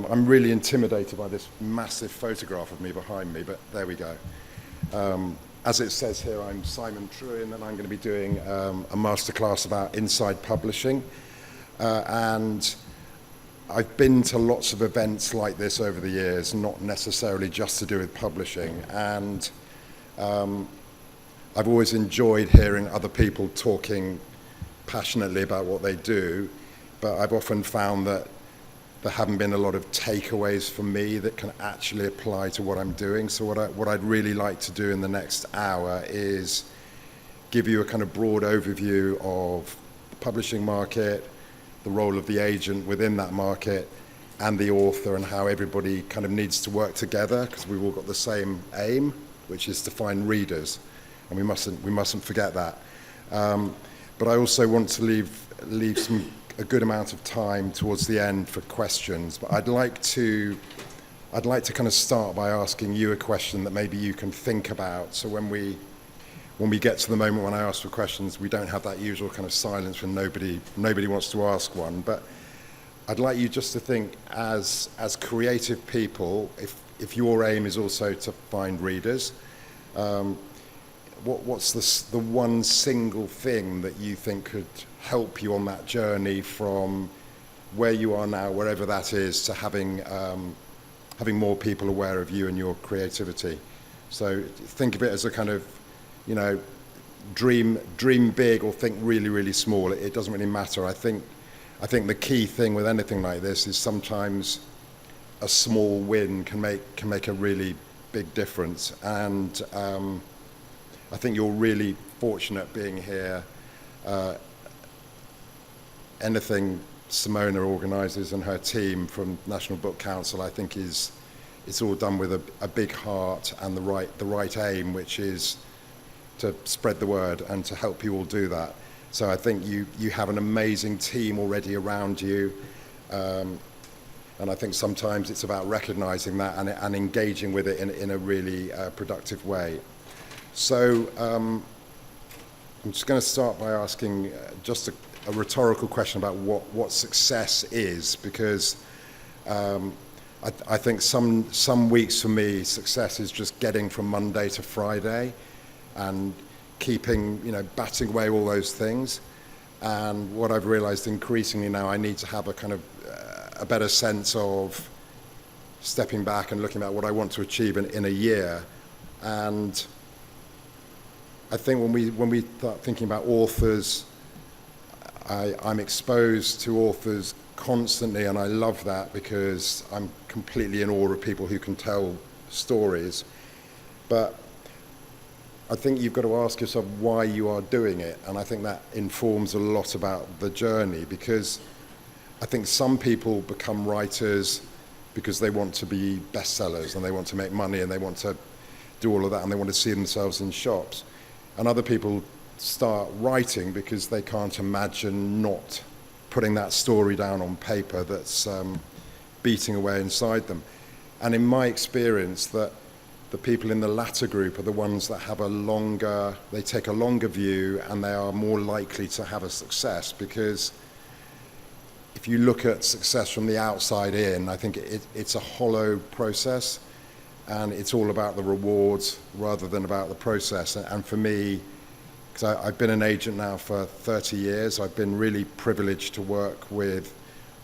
I'm really intimidated by this massive photograph of me behind me, but there we go. As it says here, I'm Simon Trewin, and I'm going to be doing a masterclass about inside publishing. And I've been to lots of events like this over the years, not necessarily just to do with publishing. And I've always enjoyed hearing other people talking passionately about what they do, but I've often found that there haven't been a lot of takeaways for me that can actually apply to what I'm doing. So what I'd really like to do in the next hour is give you a kind of broad overview of the publishing market, the role of the agent within that market, and the author, and how everybody kind of needs to work together, because we've all got the same aim, which is to find readers, and we mustn't forget that. But I also want to leave a good amount of time towards the end for questions. But I'd like to kind of start by asking you a question that maybe you can think about. So when we get to the moment when I ask for questions, we don't have that usual kind of silence when nobody wants to ask one. But I'd like you just to think, as creative people, if your aim is also to find readers, what's the one single thing that you think could help you on that journey from where you are now, wherever that is, to having more people aware of you and your creativity? So think of it as a kind of, dream big or think really, really small. It doesn't really matter. I think the key thing with anything like this is sometimes a small win can make a really big difference. And I think you're really fortunate being here. Anything Simona organises and her team from National Book Council, I think it's all done with a big heart and the right aim, which is to spread the word and to help you all do that. So I think you have an amazing team already around you, and I think sometimes it's about recognising that and engaging with it in a really productive way. So I'm just going to start by asking just a rhetorical question about what success is, because I think some weeks for me, success is just getting from Monday to Friday and keeping, batting away all those things. And what I've realized increasingly now, I need to have a kind of a better sense of stepping back and looking at what I want to achieve in a year. And I think when we start thinking about authors, I'm exposed to authors constantly, and I love that because I'm completely in awe of people who can tell stories. But I think you've got to ask yourself why you are doing it, and I think that informs a lot about the journey, because I think some people become writers because they want to be bestsellers and they want to make money and they want to do all of that and they want to see themselves in shops. And other people start writing because they can't imagine not putting that story down on paper that's beating away inside them. And in my experience, that the people in the latter group are the ones that have they take a longer view, and they are more likely to have a success, because if you look at success from the outside in, I think it's a hollow process, and it's all about the rewards rather than about the process. And for me, because I've been an agent now for 30 years, I've been really privileged to work with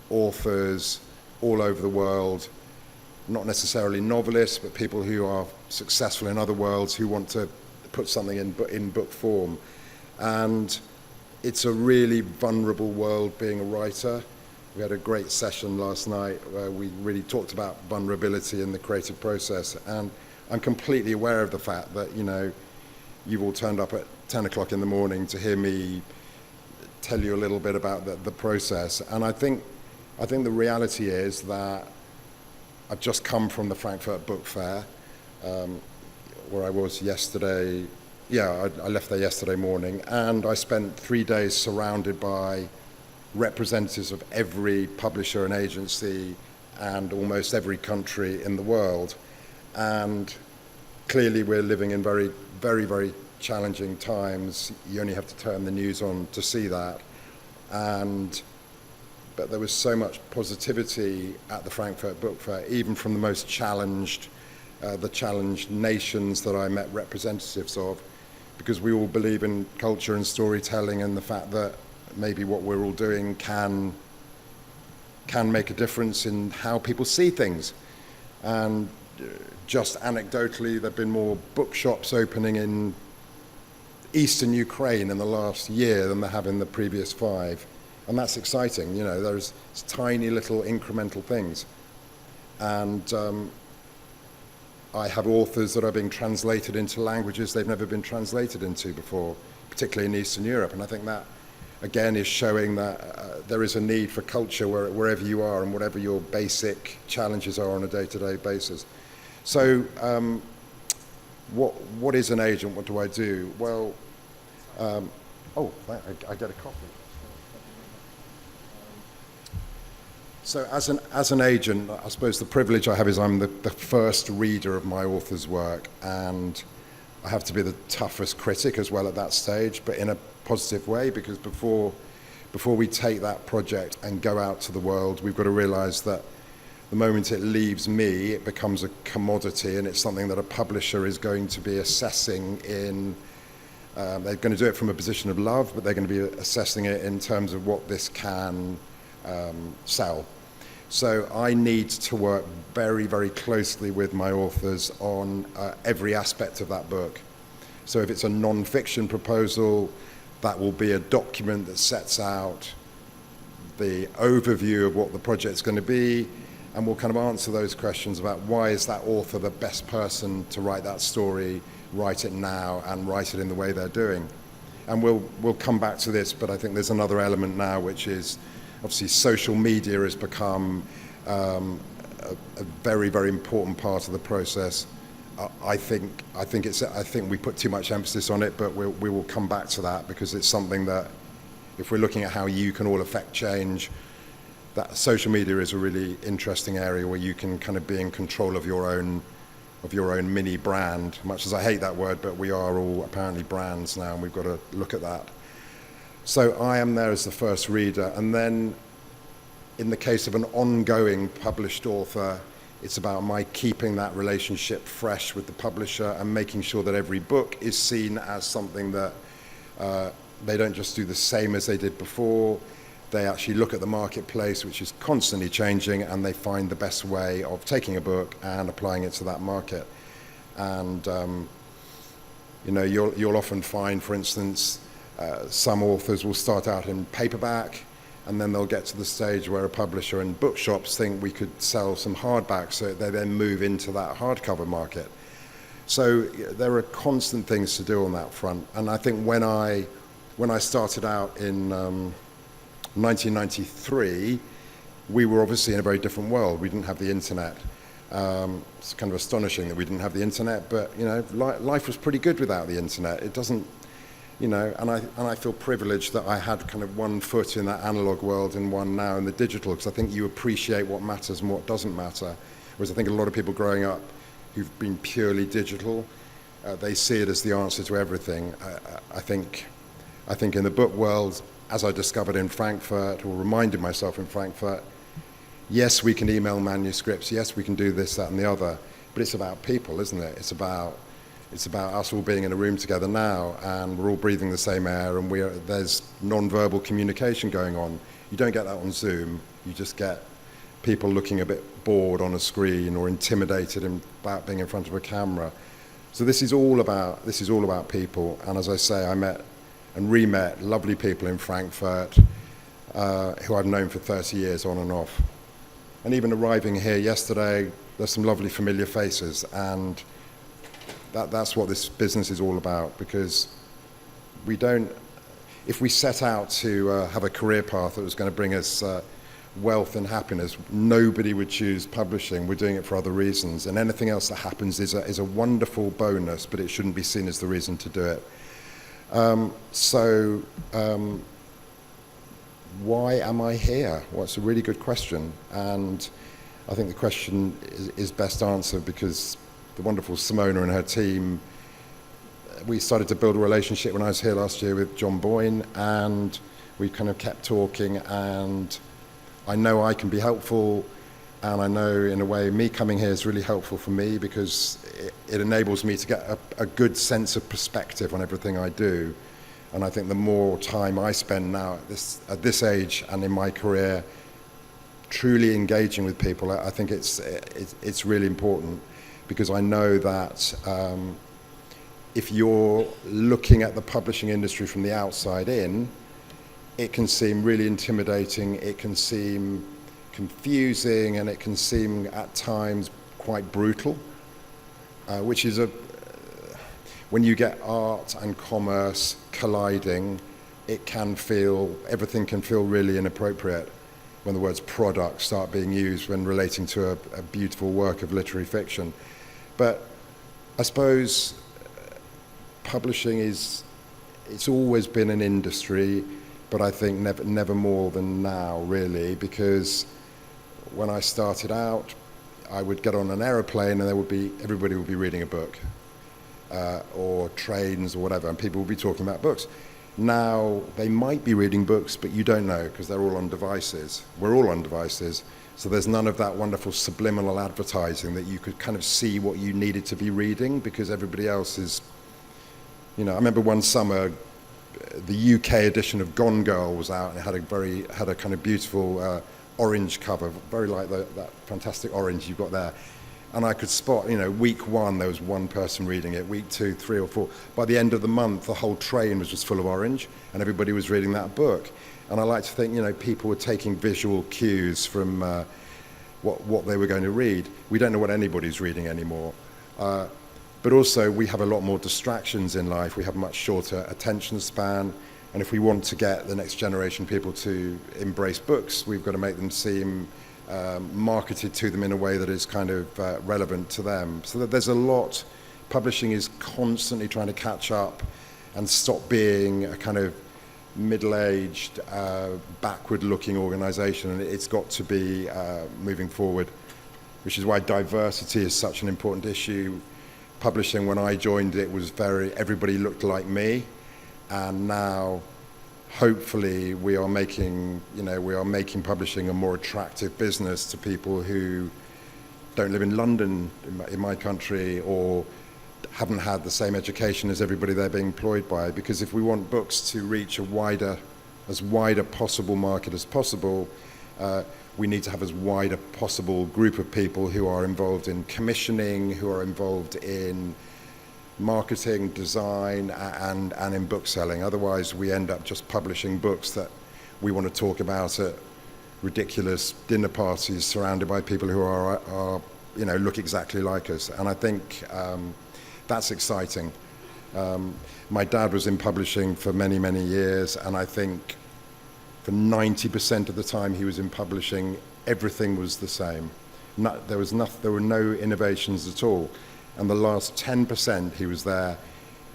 authors all over the world, not necessarily novelists, but people who are successful in other worlds who want to put something in book form. And it's a really vulnerable world being a writer. We had a great session last night where we really talked about vulnerability in the creative process. And I'm completely aware of the fact that, you've all turned up at 10 o'clock in the morning to hear me tell you a little bit about the process. And I think the reality is that I've just come from the Frankfurt Book Fair, where I was yesterday. I left there yesterday morning, and I spent 3 days surrounded by representatives of every publisher and agency and almost every country in the world. And clearly we're living in very, very, very challenging times. You only have to turn the news on to see that. And but there was so much positivity at the Frankfurt Book Fair, even from the most challenged nations that I met representatives of, because we all believe in culture and storytelling and the fact that maybe what we're all doing can make a difference in how people see things. And just anecdotally, there have been more bookshops opening in eastern Ukraine in the last year than there have in the previous 5. And that's exciting, you know, there's tiny little incremental things. And I have authors that are being translated into languages they've never been translated into before, particularly in Eastern Europe. And I think that, again, is showing that there is a need for culture wherever you are and whatever your basic challenges are on a day-to-day basis. So what is an agent? What do I do? Well, I get a coffee. So as an agent, I suppose the privilege I have is I'm the first reader of my author's work, and I have to be the toughest critic as well at that stage, but in a positive way, because before we take that project and go out to the world, we've got to realize that the moment it leaves me, it becomes a commodity, and it's something that a publisher is going to be assessing in, they're going to do it from a position of love, but they're going to be assessing it in terms of what this can sell. So I need to work very, very closely with my authors on every aspect of that book. So if it's a non-fiction proposal, that will be a document that sets out the overview of what the project's going to be, and we'll kind of answer those questions about why is that author the best person to write that story, write it now, and write it in the way they're doing. And we'll come back to this, but I think there's another element now, which is obviously social media has become a very, very important part of the process. I think we put too much emphasis on it, but we will come back to that, because it's something that, if we're looking at how you can all affect change, that social media is a really interesting area where you can kind of be in control of your own mini brand. Much as I hate that word, but we are all apparently brands now, and we've got to look at that. So I am there as the first reader, and then in the case of an ongoing published author, it's about my keeping that relationship fresh with the publisher and making sure that every book is seen as something that they don't just do the same as they did before. They actually look at the marketplace, which is constantly changing, and they find the best way of taking a book and applying it to that market. And you know, you'll often find, for instance, some authors will start out in paperback, and then they'll get to the stage where a publisher and bookshops think we could sell some hardback, so they then move into that hardcover market. So there are constant things to do on that front. And I think when I started out in 1993, we were obviously in a very different world. We didn't have the internet. It's kind of astonishing that we didn't have the internet, but you know, life was pretty good without the internet. It doesn't, you know, and I feel privileged that I had kind of one foot in that analog world and one now in the digital, because I think you appreciate what matters and what doesn't matter. Whereas I think a lot of people growing up who've been purely digital, they see it as the answer to everything. I think in the book world, as I discovered in Frankfurt, or reminded myself in Frankfurt, yes, we can email manuscripts, yes, we can do this, that, and the other, but it's about people, isn't it? It's about us all being in a room together now, and we're all breathing the same air, and there's non-verbal communication going on. You don't get that on Zoom. You just get people looking a bit bored on a screen or intimidated about being in front of a camera. So this is all about people. And as I say, I met and re-met lovely people in Frankfurt who I've known for 30 years on and off. And even arriving here yesterday, there's some lovely familiar faces, and that's what this business is all about, because if we set out to have a career path that was going to bring us wealth and happiness, nobody would choose publishing. We're doing it for other reasons, and anything else that happens is a wonderful bonus, but it shouldn't be seen as the reason to do it. Why am I here? Well, it's a really good question, and I think the question is best answered because the wonderful Simona and her team, we started to build a relationship when I was here last year with John Boyne, and we kind of kept talking, and I know I can be helpful, and I know in a way me coming here is really helpful for me because it enables me to get a good sense of perspective on everything I do. And I think the more time I spend now at this age and in my career truly engaging with people, I think it's really important, because I know that if you're looking at the publishing industry from the outside in, it can seem really intimidating, it can seem confusing, and it can seem at times quite brutal, which is when you get art and commerce colliding, everything can feel really inappropriate when the words product start being used when relating to a beautiful work of literary fiction. But I suppose publishing it's always been an industry, but I think never more than now, really, because when I started out, I would get on an aeroplane and everybody would be reading a book, or trains or whatever, and people would be talking about books. Now they might be reading books, but you don't know because they're all on devices. We're all on devices, so there's none of that wonderful subliminal advertising that you could kind of see what you needed to be reading because everybody else is. I remember one summer, the UK edition of Gone Girl was out, and it had a kind of beautiful orange cover, very like that fantastic orange you've got there. And I could spot, week 1 there was one person reading it, week 2, 3 or 4. By the end of the month, the whole train was just full of orange, and everybody was reading that book. And I like to think, people were taking visual cues from what they were going to read. We don't know what anybody's reading anymore. But also, we have a lot more distractions in life. We have a much shorter attention span. And if we want to get the next generation people to embrace books, we've got to make them seem marketed to them in a way that is kind of relevant to them. So that there's a lot. Publishing is constantly trying to catch up and stop being a kind of middle-aged, backward-looking organisation. And it's got to be moving forward, which is why diversity is such an important issue. Publishing, when I joined, it was everybody looked like me, and now hopefully we are making publishing a more attractive business to people who don't live in London, in my country, or haven't had the same education as everybody they're being employed by. Because if we want books to reach as wide a possible market as possible, we need to have as wide a possible group of people who are involved in commissioning, who are involved in marketing, design, and in book selling. Otherwise, we end up just publishing books that we want to talk about at ridiculous dinner parties surrounded by people who are look exactly like us. And I think that's exciting. My dad was in publishing for many, many years, and I think for 90% of the time he was in publishing, everything was the same. There were no innovations at all. And the last 10% he was there,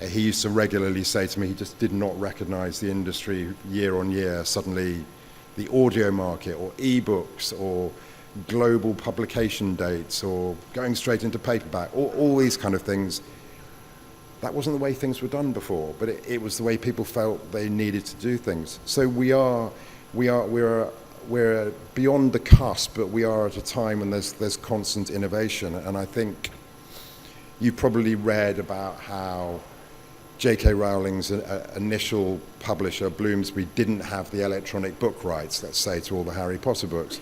he used to regularly say to me he just did not recognize the industry year on year. Suddenly the audio market or e-books or global publication dates or going straight into paperback, all these kind of things. That wasn't the way things were done before, but it was the way people felt they needed to do things. So we're beyond the cusp, but we are at a time when there's constant innovation. And I think you've probably read about how J.K. Rowling's initial publisher, Bloomsbury, didn't have the electronic book rights, let's say, to all the Harry Potter books.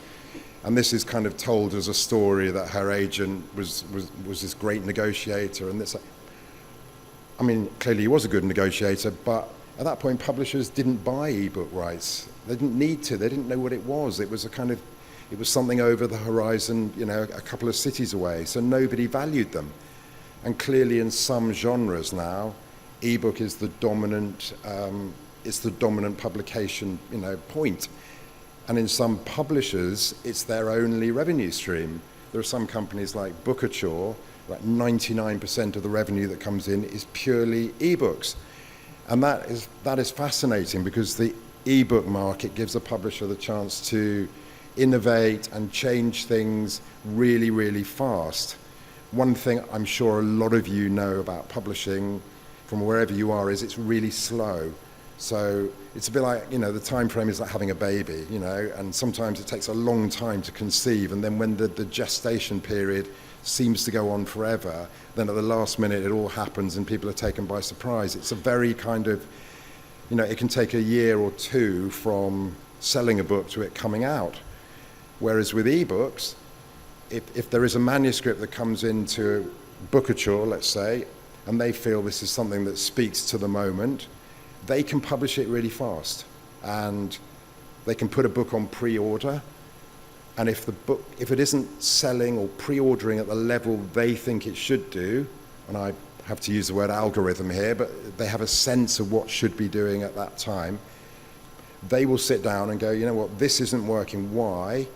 And this is kind of told as a story that her agent was this great negotiator. And this, I mean, clearly he was a good negotiator, but at that point publishers didn't buy ebook rights. They didn't need to. They didn't know what it was. It was something over the horizon, a couple of cities away. So nobody valued them. And clearly in some genres now, ebook is the dominant publication, point. And in some publishers, it's their only revenue stream. There are some companies like Bookature, like 99% of the revenue that comes in is purely ebooks. And that is fascinating because the ebook market gives a publisher the chance to innovate and change things really, really fast. One thing I'm sure a lot of you know about publishing from wherever you are is it's really slow. So it's a bit like, you know, the time frame is like having a baby, you know, and sometimes it takes a long time to conceive, and then when the gestation period seems to go on forever, then at the last minute it all happens and people are taken by surprise. It's a very kind of, you know, it can take a year or two from selling a book to it coming out. Whereas with ebooks, if there is a manuscript that comes into Bookouture, let's say, and they feel this is something that speaks to the moment, they can publish it really fast, and they can put a book on pre-order, and if it isn't selling or pre-ordering at the level they think it should do, and I have to use the word algorithm here, but they have a sense of what should be doing at that time, they will sit down and go, you know what, this isn't working, why?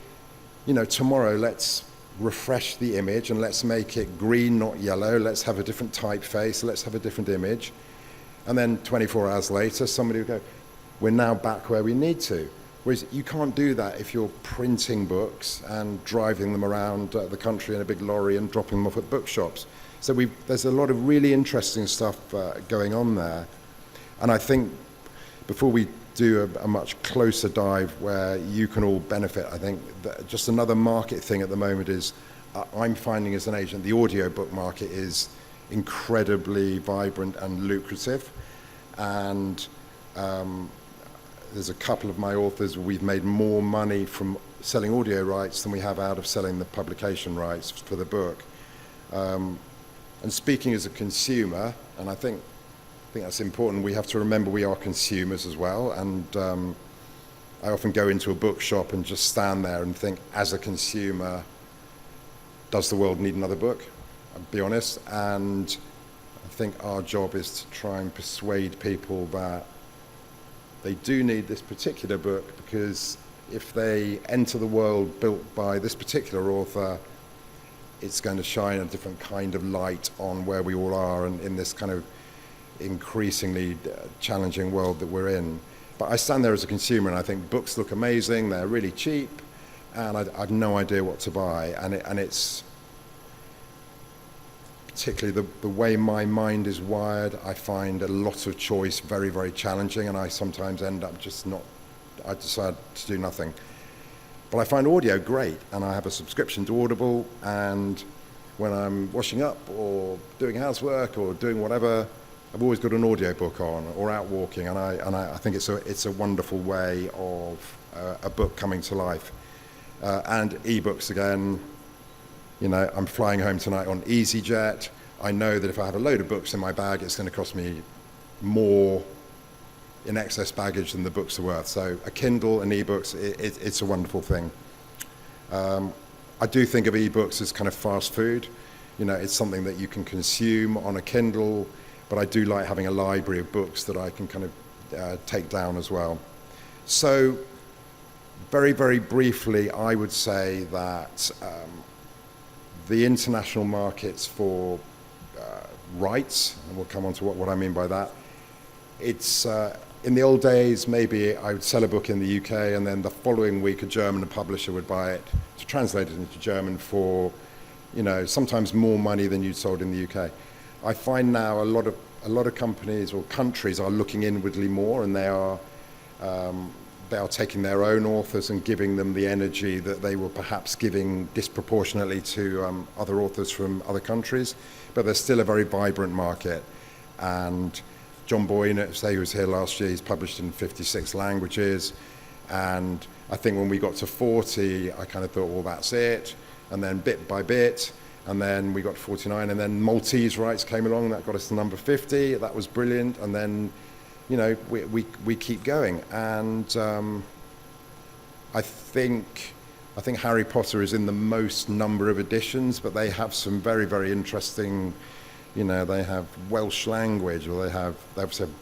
You know, tomorrow let's refresh the image and let's make it green, not yellow, let's have a different typeface, let's have a different image. And then 24 hours later, somebody will go, we're now back where we need to. Whereas you can't do that if you're printing books and driving them around the country in a big lorry and dropping them off at bookshops. So there's a lot of really interesting stuff going on there. And I think before we do a much closer dive where you can all benefit, I think that just another market thing at the moment is, I'm finding as an agent, the audiobook market is incredibly vibrant and lucrative, and there's a couple of my authors where we've made more money from selling audio rights than we have out of selling the publication rights for the book. And speaking as a consumer, and I think that's important, we have to remember we are consumers as well, and I often go into a bookshop and just stand there and think, as a consumer, does the world need another book? I'll be honest, and I think our job is to try and persuade people that they do need this particular book, because if they enter the world built by this particular author, it's going to shine a different kind of light on where we all are and in this kind of increasingly challenging world that we're in. But I stand there as a consumer and I think books look amazing, they're really cheap, and I have no idea what to buy, and it's particularly the way my mind is wired, I find a lot of choice very, very challenging, and I sometimes end up I decide to do nothing. But I find audio great, and I have a subscription to Audible, and when I'm washing up or doing housework or doing whatever, I've always got an audiobook on, or out walking, and I think it's a wonderful way of a book coming to life. And ebooks again. You know, I'm flying home tonight on EasyJet. I know that if I have a load of books in my bag, it's going to cost me more in excess baggage than the books are worth. So a Kindle and ebooks, it's a wonderful thing. I do think of ebooks as kind of fast food. You know, it's something that you can consume on a Kindle, but I do like having a library of books that I can kind of take down as well. So very, very briefly, I would say that the international markets for rights, and we'll come on to what I mean by that, it's in the old days, maybe I would sell a book in the UK and then the following week a German publisher would buy it to translate it into German for, you know, sometimes more money than you'd sold in the UK. I find now a lot of companies or countries are looking inwardly more, and they are taking their own authors and giving them the energy that they were perhaps giving disproportionately to other authors from other countries. But there's still a very vibrant market. And John Boyne, say, who was here last year, he's published in 56 languages. And I think when we got to 40, I kind of thought, well, that's it. And then bit by bit, and then we got to 49, and then Maltese rights came along, and that got us to number 50. That was brilliant. And then, you know, we keep going. And I think Harry Potter is in the most number of editions, but they have some very, very interesting, you know, they have Welsh language, or they have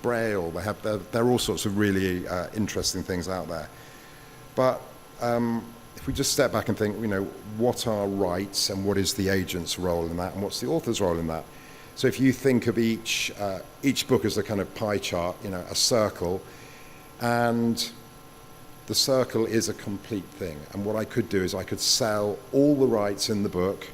Braille, there are all sorts of really interesting things out there. But if we just step back and think, you know, what are rights and what is the agent's role in that, and what's the author's role in that? So if you think of each book as a kind of pie chart, you know, a circle, and the circle is a complete thing. And what I could do is I could sell all the rights in the book,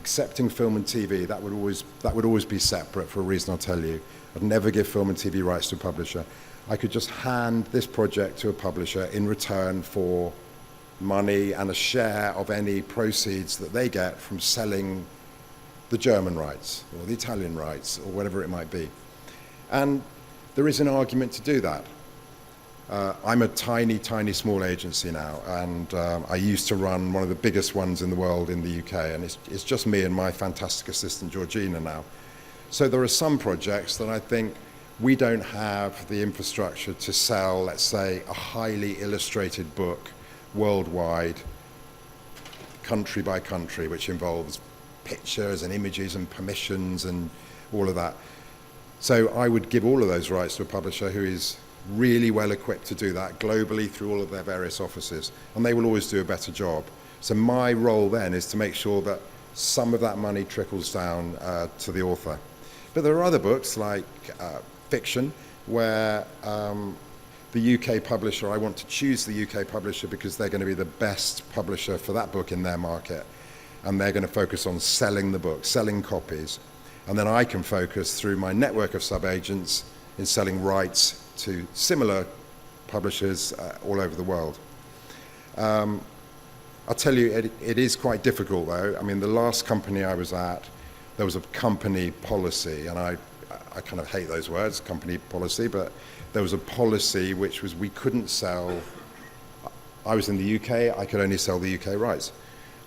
accepting film and TV, that would always be separate for a reason I'll tell you. I'd never give film and TV rights to a publisher. I could just hand this project to a publisher in return for money and a share of any proceeds that they get from selling the German rights or the Italian rights or whatever it might be. And there is an argument to do that. I'm a tiny, tiny small agency now, and I used to run one of the biggest ones in the world in the UK, and it's just me and my fantastic assistant Georgina now. So there are some projects that I think we don't have the infrastructure to sell, let's say, a highly illustrated book worldwide, country by country, which involves pictures and images and permissions and all of that. So I would give all of those rights to a publisher who is really well equipped to do that globally through all of their various offices, and they will always do a better job. So my role then is to make sure that some of that money trickles down to the author. But there are other books like fiction where the UK publisher, I want to choose the UK publisher because they're going to be the best publisher for that book in their market, and they're going to focus on selling the book, selling copies, and then I can focus through my network of sub-agents in selling rights to similar publishers all over the world. I'll tell you, it is quite difficult though. I mean, the last company I was at, there was a company policy, and I kind of hate those words, company policy, but there was a policy which was we couldn't sell, I was in the UK, I could only sell the UK rights.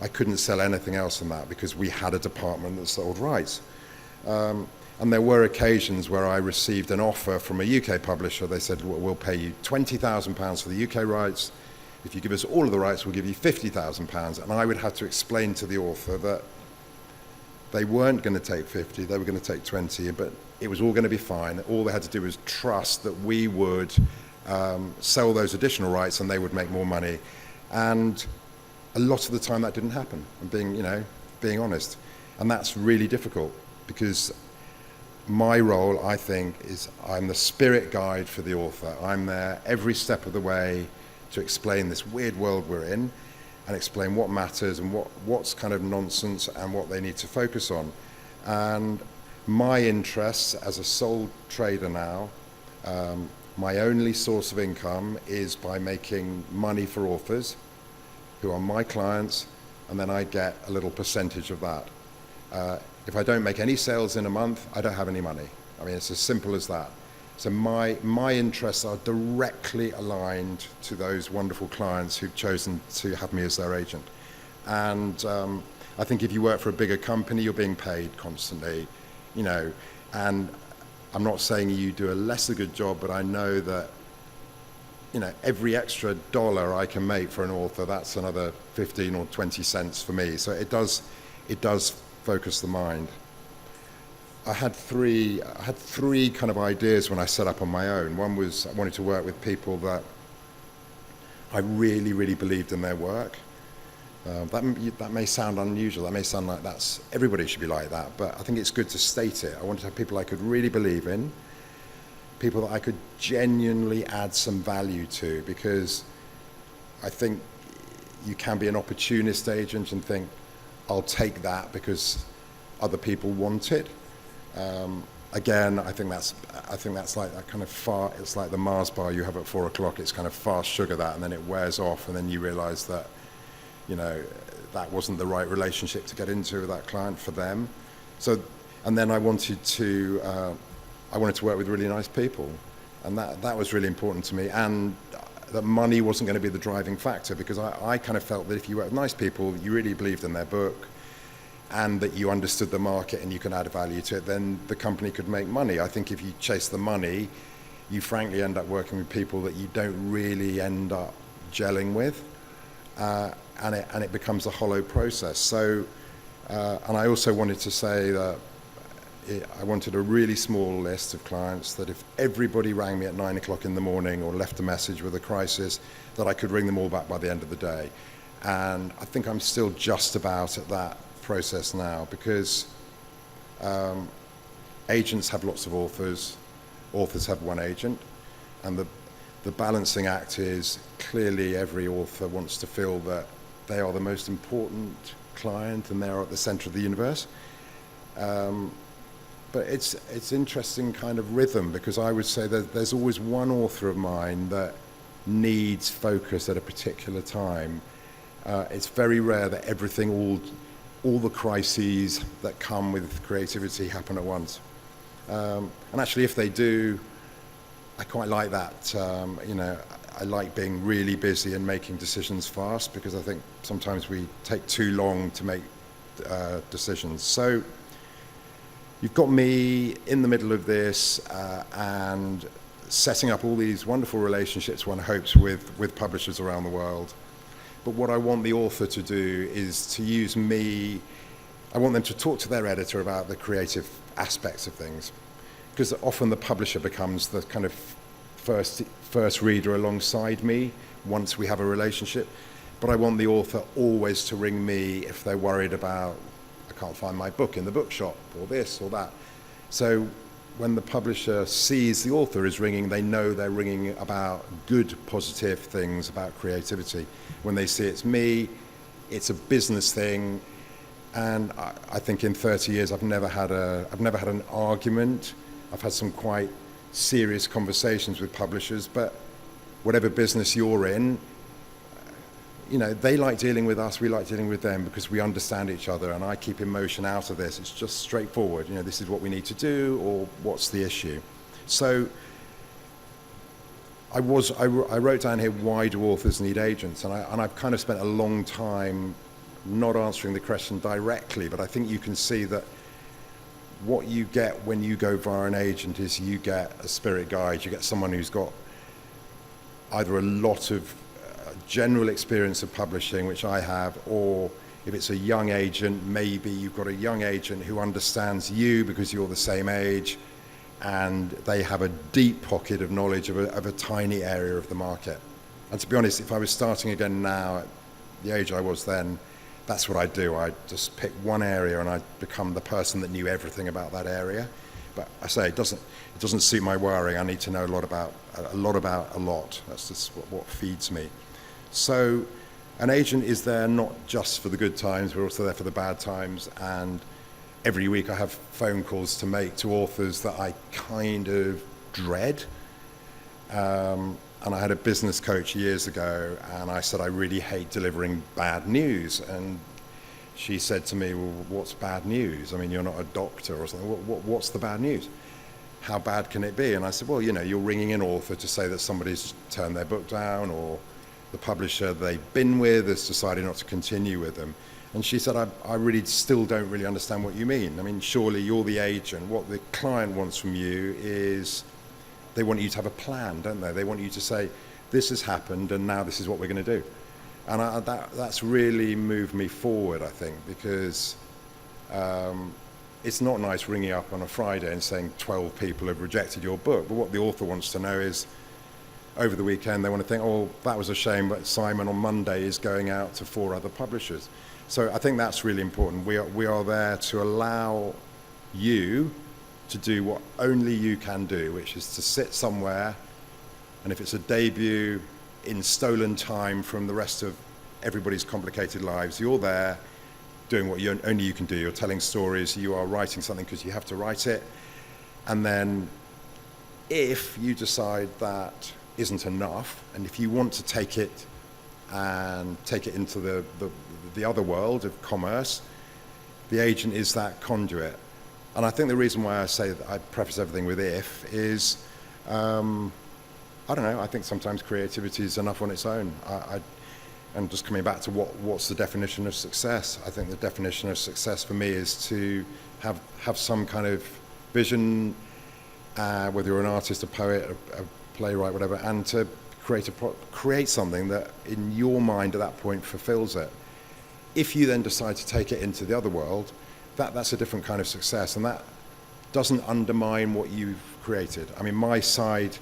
I couldn't sell anything else than that because we had a department that sold rights. And there were occasions where I received an offer from a UK publisher. They said, well, we'll pay you £20,000 for the UK rights. If you give us all of the rights, we'll give you £50,000. And I would have to explain to the author that they weren't going to take 50, they were going to take 20, but it was all going to be fine. All they had to do was trust that we would sell those additional rights and they would make more money. And a lot of the time that didn't happen, I'm being honest. And that's really difficult because my role, I think, is I'm the spirit guide for the author. I'm there every step of the way to explain this weird world we're in and explain what matters and what's kind of nonsense and what they need to focus on. And my interests as a sole trader now, my only source of income is by making money for authors who are my clients, and then I get a little percentage of that. If I don't make any sales in a month, I don't have any money. I mean, it's as simple as that. So my interests are directly aligned to those wonderful clients who've chosen to have me as their agent. And I think if you work for a bigger company, you're being paid constantly, and I'm not saying you do a lesser good job, but I know that, every extra dollar I can make for an author, that's another 15 or 20 cents for me. So it does focus the mind. I had three kind of ideas when I set up on my own. One was I wanted to work with people that I really, really believed in their work. That may sound unusual. That may sound like everybody should be like that, but I think it's good to state it. I wanted to have people I could really believe in, people that I could genuinely add some value to, because I think you can be an opportunist agent and think, I'll take that because other people want it. Again, I think that's like that kind of it's like the Mars bar you have at 4 o'clock. It's kind of fast sugar that, and then it wears off, and then you realise that, that wasn't the right relationship to get into with that client for them. So, and then I wanted to work with really nice people, and that was really important to me. And that money wasn't going to be the driving factor, because I kind of felt that if you work with nice people, you really believed in their book, and that you understood the market and you can add value to it, then the company could make money. I think if you chase the money, you frankly end up working with people that you don't really end up gelling with, and it becomes a hollow process. So, and I also wanted to say that I wanted a really small list of clients that if everybody rang me at 9 o'clock in the morning or left a message with a crisis, that I could ring them all back by the end of the day. And I think I'm still just about at that process now, because agents have lots of authors have one agent, and the balancing act is clearly every author wants to feel that they are the most important client and they're at the center of the universe. But it's interesting kind of rhythm, because I would say that there's always one author of mine that needs focus at a particular time. It's very rare that everything, all the crises that come with creativity happen at once. And actually, if they do, I quite like that. I like being really busy and making decisions fast, because I think sometimes we take too long to make decisions. So you've got me in the middle of this and setting up all these wonderful relationships, one hopes, with publishers around the world. But what I want the author to do is to use me. I want them to talk to their editor about the creative aspects of things, because often the publisher becomes the kind of first reader alongside me once we have a relationship. But I want the author always to ring me if they're worried about, I can't find my book in the bookshop, or this or that. So when the publisher sees the author is ringing, they know they're ringing about good, positive things about creativity. When they see it's me, it's a business thing. And I think in 30 years, I've never had an argument. I've had some quite serious conversations with publishers, but whatever business you're in, they like dealing with us, we like dealing with them, because we understand each other, and I keep emotion out of this. It's just straightforward. This is what we need to do, or what's the issue. So I wrote down here, why do authors need agents? And I've kind of spent a long time not answering the question directly, but I think you can see that what you get when you go via an agent is you get a spirit guide, you get someone who's got either a lot of general experience of publishing, which I have, or if it's a young agent, maybe you've got a young agent who understands you because you're the same age, and they have a deep pocket of knowledge of a tiny area of the market. And to be honest, if I was starting again now at the age I was then, that's what I'd do. I'd just pick one area and I'd become the person that knew everything about that area. But I say it doesn't suit my wiring. I need to know a lot about a lot. That's just what feeds me. So an agent is there not just for the good times, we're also there for the bad times. And every week I have phone calls to make to authors that I kind of dread. And I had a business coach years ago, and I said, I really hate delivering bad news. And she said to me, well, what's bad news? I mean, you're not a doctor or something. What's the bad news? How bad can it be? And I said, well, you're ringing an author to say that somebody's turned their book down, or the publisher they've been with has decided not to continue with them. And she said, I really still don't really understand what you mean. I mean, surely you're the agent. What the client wants from you is, they want you to have a plan, don't they? They want you to say, this has happened and now this is what we're going to do. And that's really moved me forward, I think, because it's not nice ringing up on a Friday and saying 12 people have rejected your book. But what the author wants to know is, over the weekend, they want to think, oh, that was a shame, but Simon on Monday is going out to 4 other publishers. So I think that's really important. We are there to allow you to do what only you can do, which is to sit somewhere, and if it's a debut in stolen time from the rest of everybody's complicated lives, you're there doing what only you can do. You're telling stories, you are writing something because you have to write it, and then if you decide that isn't enough, and if you want to take it into the other world of commerce, the agent is that conduit. And I think the reason why I say that I preface everything with if is, I don't know, I think sometimes creativity is enough on its own. And just coming back to what's the definition of success, I think the definition of success for me is to have some kind of vision, whether you're an artist, a poet, a playwright, whatever, and to create something that in your mind at that point fulfills it. If you then decide to take it into the other world, that's a different kind of success, and that doesn't undermine what you've created. I mean, my side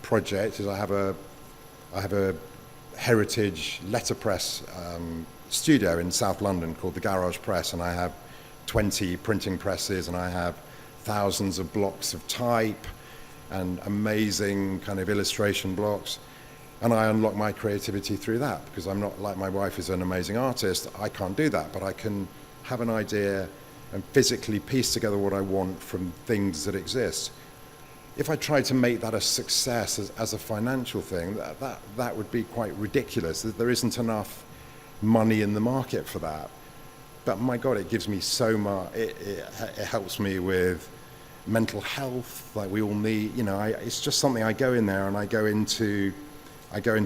project is I have a heritage letterpress studio in South London called the Garage Press, and I have 20 printing presses, and I have thousands of blocks of type and amazing kind of illustration blocks. And I unlock my creativity through that, because I'm not like my wife is an amazing artist. I can't do that, but I can have an idea and physically piece together what I want from things that exist. If I tried to make that a success as a financial thing, that would be quite ridiculous. There isn't enough money in the market for that. But my God, it gives me so much. It helps me with mental health, like we all need. You know, it's just something I go in there and I go into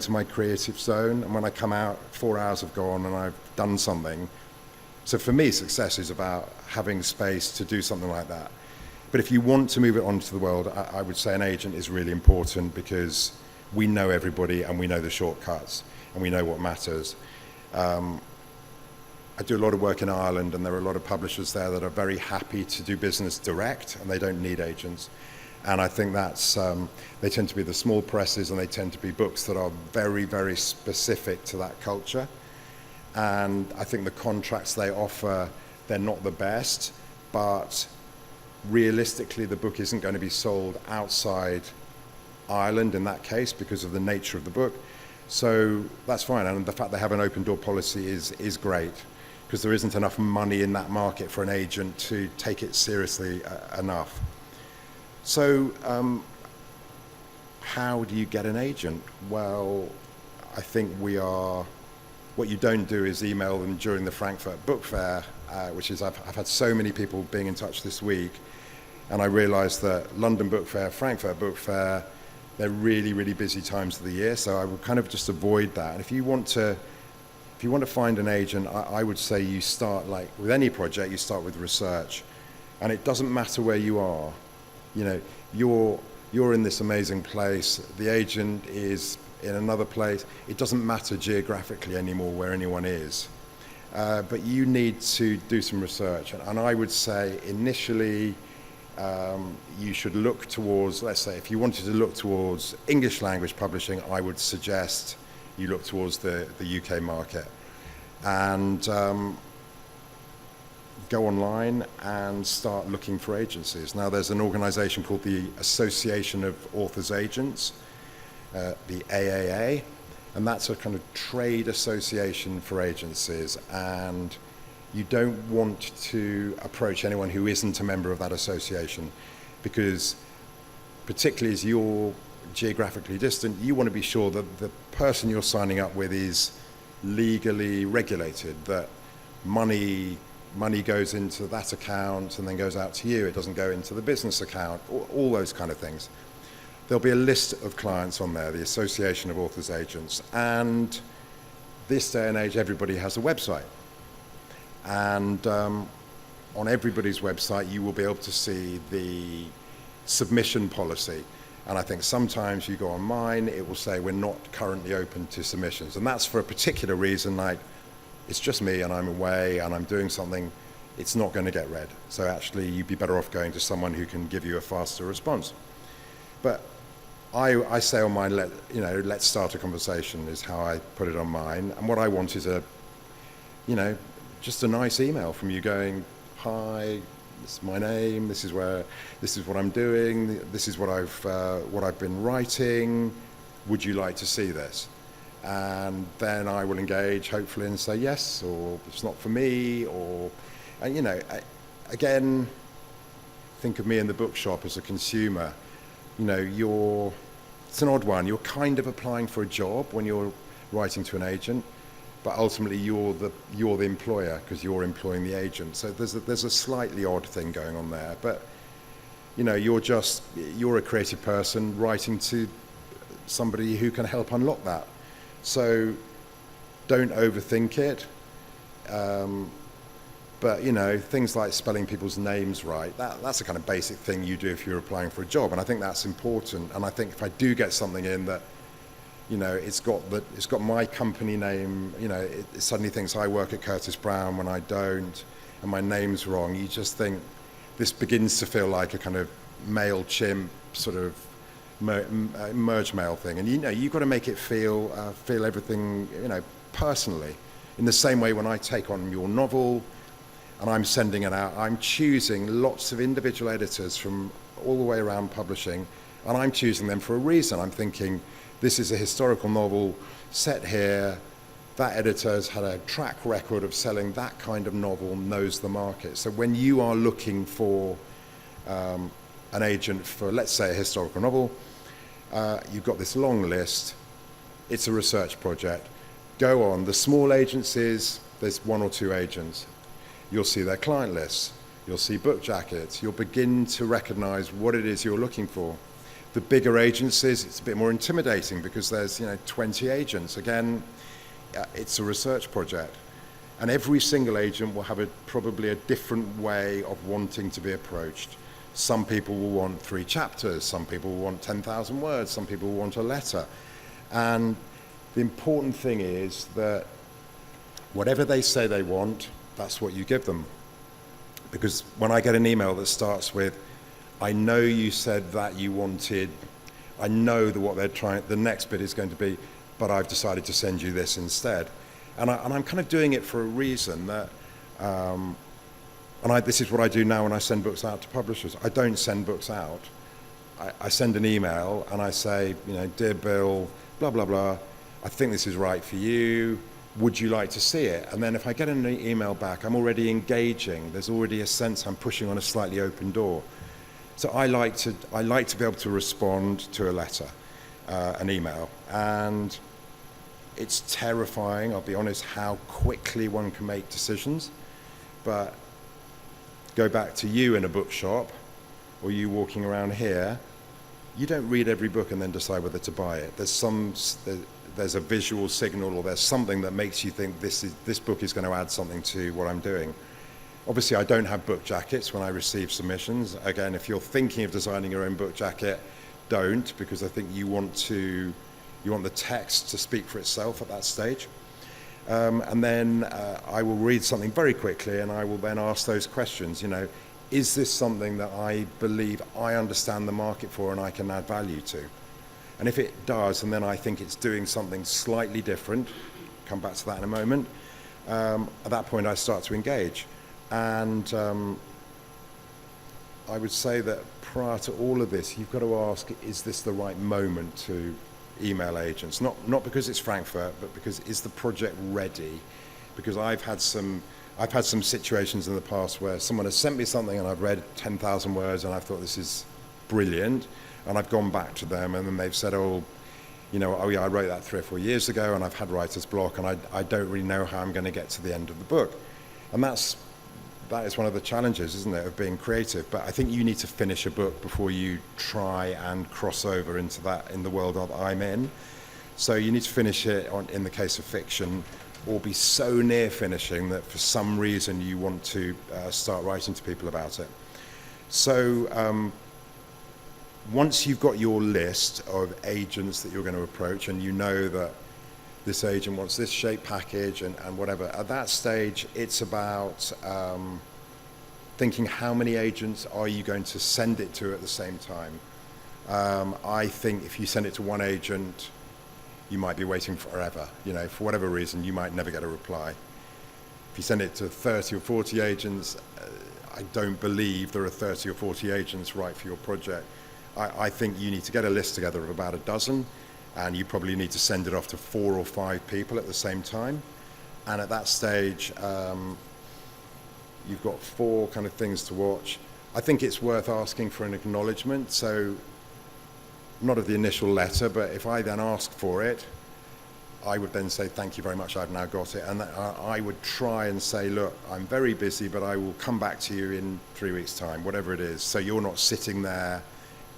my creative zone, and when I come out, 4 hours have gone and I've done something. So for me, success is about having space to do something like that. But if you want to move it onto the world, I would say an agent is really important, because we know everybody and we know the shortcuts and we know what matters. I do a lot of work in Ireland, and there are a lot of publishers there that are very happy to do business direct, and they don't need agents. And I think that's, they tend to be the small presses, and they tend to be books that are very, very specific to that culture. And I think the contracts they offer, they're not the best, but realistically the book isn't going to be sold outside Ireland in that case because of the nature of the book. So that's fine, and the fact they have an open door policy is great, because there isn't enough money in that market for an agent to take it seriously enough. So how do you get an agent? Well, I think what you don't do is email them during the Frankfurt Book Fair, which is, I've had so many people being in touch this week, and I realised that London Book Fair, Frankfurt Book Fair, they're really, really busy times of the year, so I would kind of just avoid that. And if you want to find an agent, I would say you start, like with any project, you start with research. And it doesn't matter where you are. You know, you're in this amazing place, the agent is in another place. It doesn't matter geographically anymore where anyone is. But you need to do some research. And I would say initially, you should look towards, let's say, if you wanted to look towards English language publishing, I would suggest you look towards the UK market. And go online and start looking for agencies. Now, there's an organisation called the Association of Authors Agents, the AAA, and that's a kind of trade association for agencies. And you don't want to approach anyone who isn't a member of that association, because particularly as you're geographically distant, you want to be sure that the person you're signing up with is legally regulated, that money goes into that account and then goes out to you. It doesn't go into the business account, all those kind of things. There'll be a list of clients on there, the Association of Authors Agents, and this day and age everybody has a website. And on everybody's website you will be able to see the submission policy. And I think sometimes you go on mine, it will say we're not currently open to submissions. And that's for a particular reason, like it's just me and I'm away and I'm doing something, it's not going to get read. So actually you'd be better off going to someone who can give you a faster response. But I say on mine, let's start a conversation is how I put it on mine. And what I want is just a nice email from you going, hi, this is my name, this is what I'm doing, this is what I've been writing, would you like to see this? And then I will engage hopefully and say yes, or it's not for me, and again, think of me in the bookshop as a consumer. It's an odd one, you're kind of applying for a job when you're writing to an agent, but ultimately you're the employer because you're employing the agent. So there's a slightly odd thing going on there. But you're a creative person writing to somebody who can help unlock that. So don't overthink it. But things like spelling people's names right, that's a kind of basic thing you do if you're applying for a job, and I think that's important. And I think if I do get something in that it's got my company name, it suddenly thinks I work at Curtis Brown when I don't, and my name's wrong, you just think this begins to feel like a kind of MailChimp sort of merge mail thing. And you've got to make it feel everything personally. In the same way when I take on your novel and I'm sending it out, I'm choosing lots of individual editors from all the way around publishing, And I'm choosing them for a reason. I'm thinking, this is a historical novel set here. That editor has had a track record of selling that kind of novel, knows the market. So when you are looking for an agent for, let's say, a historical novel, you've got this long list. It's a research project. Go on. The small agencies, there's 1 or 2 agents. You'll see their client lists. You'll see book jackets. You'll begin to recognize what it is you're looking for. The bigger agencies, it's a bit more intimidating because there's 20 agents. Again, it's a research project. And every single agent will have probably a different way of wanting to be approached. Some people will want 3 chapters. Some people will want 10,000 words. Some people will want a letter. And the important thing is that whatever they say they want, that's what you give them. Because when I get an email that starts with, I know you said that you wanted, I know that what they're trying, the next bit is going to be, but I've decided to send you this instead. And I'm kind of doing it for a reason that, this is what I do now when I send books out to publishers. I don't send books out. I send an email and I say, dear Bill, blah, blah, blah, I think this is right for you. Would you like to see it? And then if I get an email back, I'm already engaging. There's already a sense I'm pushing on a slightly open door. So I like to be able to respond to a letter, an email. And it's terrifying, I'll be honest, how quickly one can make decisions. But go back to you in a bookshop, or you walking around here, you don't read every book and then decide whether to buy it. There's a visual signal, or there's something that makes you think this book is going to add something to what I'm doing. Obviously, I don't have book jackets when I receive submissions. Again, if you're thinking of designing your own book jacket, don't, because I think you want the text to speak for itself at that stage. And then I will read something very quickly, and I will then ask those questions. Is this something that I believe I understand the market for and I can add value to? And if it does, and then I think it's doing something slightly different, come back to that in a moment, at that point I start to engage. And I would say that prior to all of this, you've got to ask, is this the right moment to email agents? Not because it's Frankfurt, but because is the project ready? Because I've had some situations in the past where someone has sent me something and I've read 10,000 words and I've thought this is brilliant, and I've gone back to them and then they've said, oh yeah, I wrote that 3 or 4 years ago and I've had writer's block and I don't really know how I'm going to get to the end of the book. And that is one of the challenges, isn't it, of being creative. But I think you need to finish a book before you try and cross over into that in the world that I'm in. So you need to finish it in the case of fiction, or be so near finishing that for some reason you want to start writing to people about it. So once you've got your list of agents that you're going to approach, and you know that this agent wants this shape package and whatever, at that stage it's about thinking how many agents are you going to send it to at the same time. I think if you send it to one agent, you might be waiting forever. For whatever reason, you might never get a reply. If you send it to 30 or 40 agents, I don't believe there are 30 or 40 agents right for your project. I think you need to get a list together of about a dozen, and you probably need to send it off to 4 or 5 people at the same time. And at that stage, you've got 4 kind of things to watch. I think it's worth asking for an acknowledgement. So not of the initial letter, but if I then ask for it, I would then say, thank you very much, I've now got it. And I would try and say, look, I'm very busy, but I will come back to you in 3 weeks' time, whatever it is. So you're not sitting there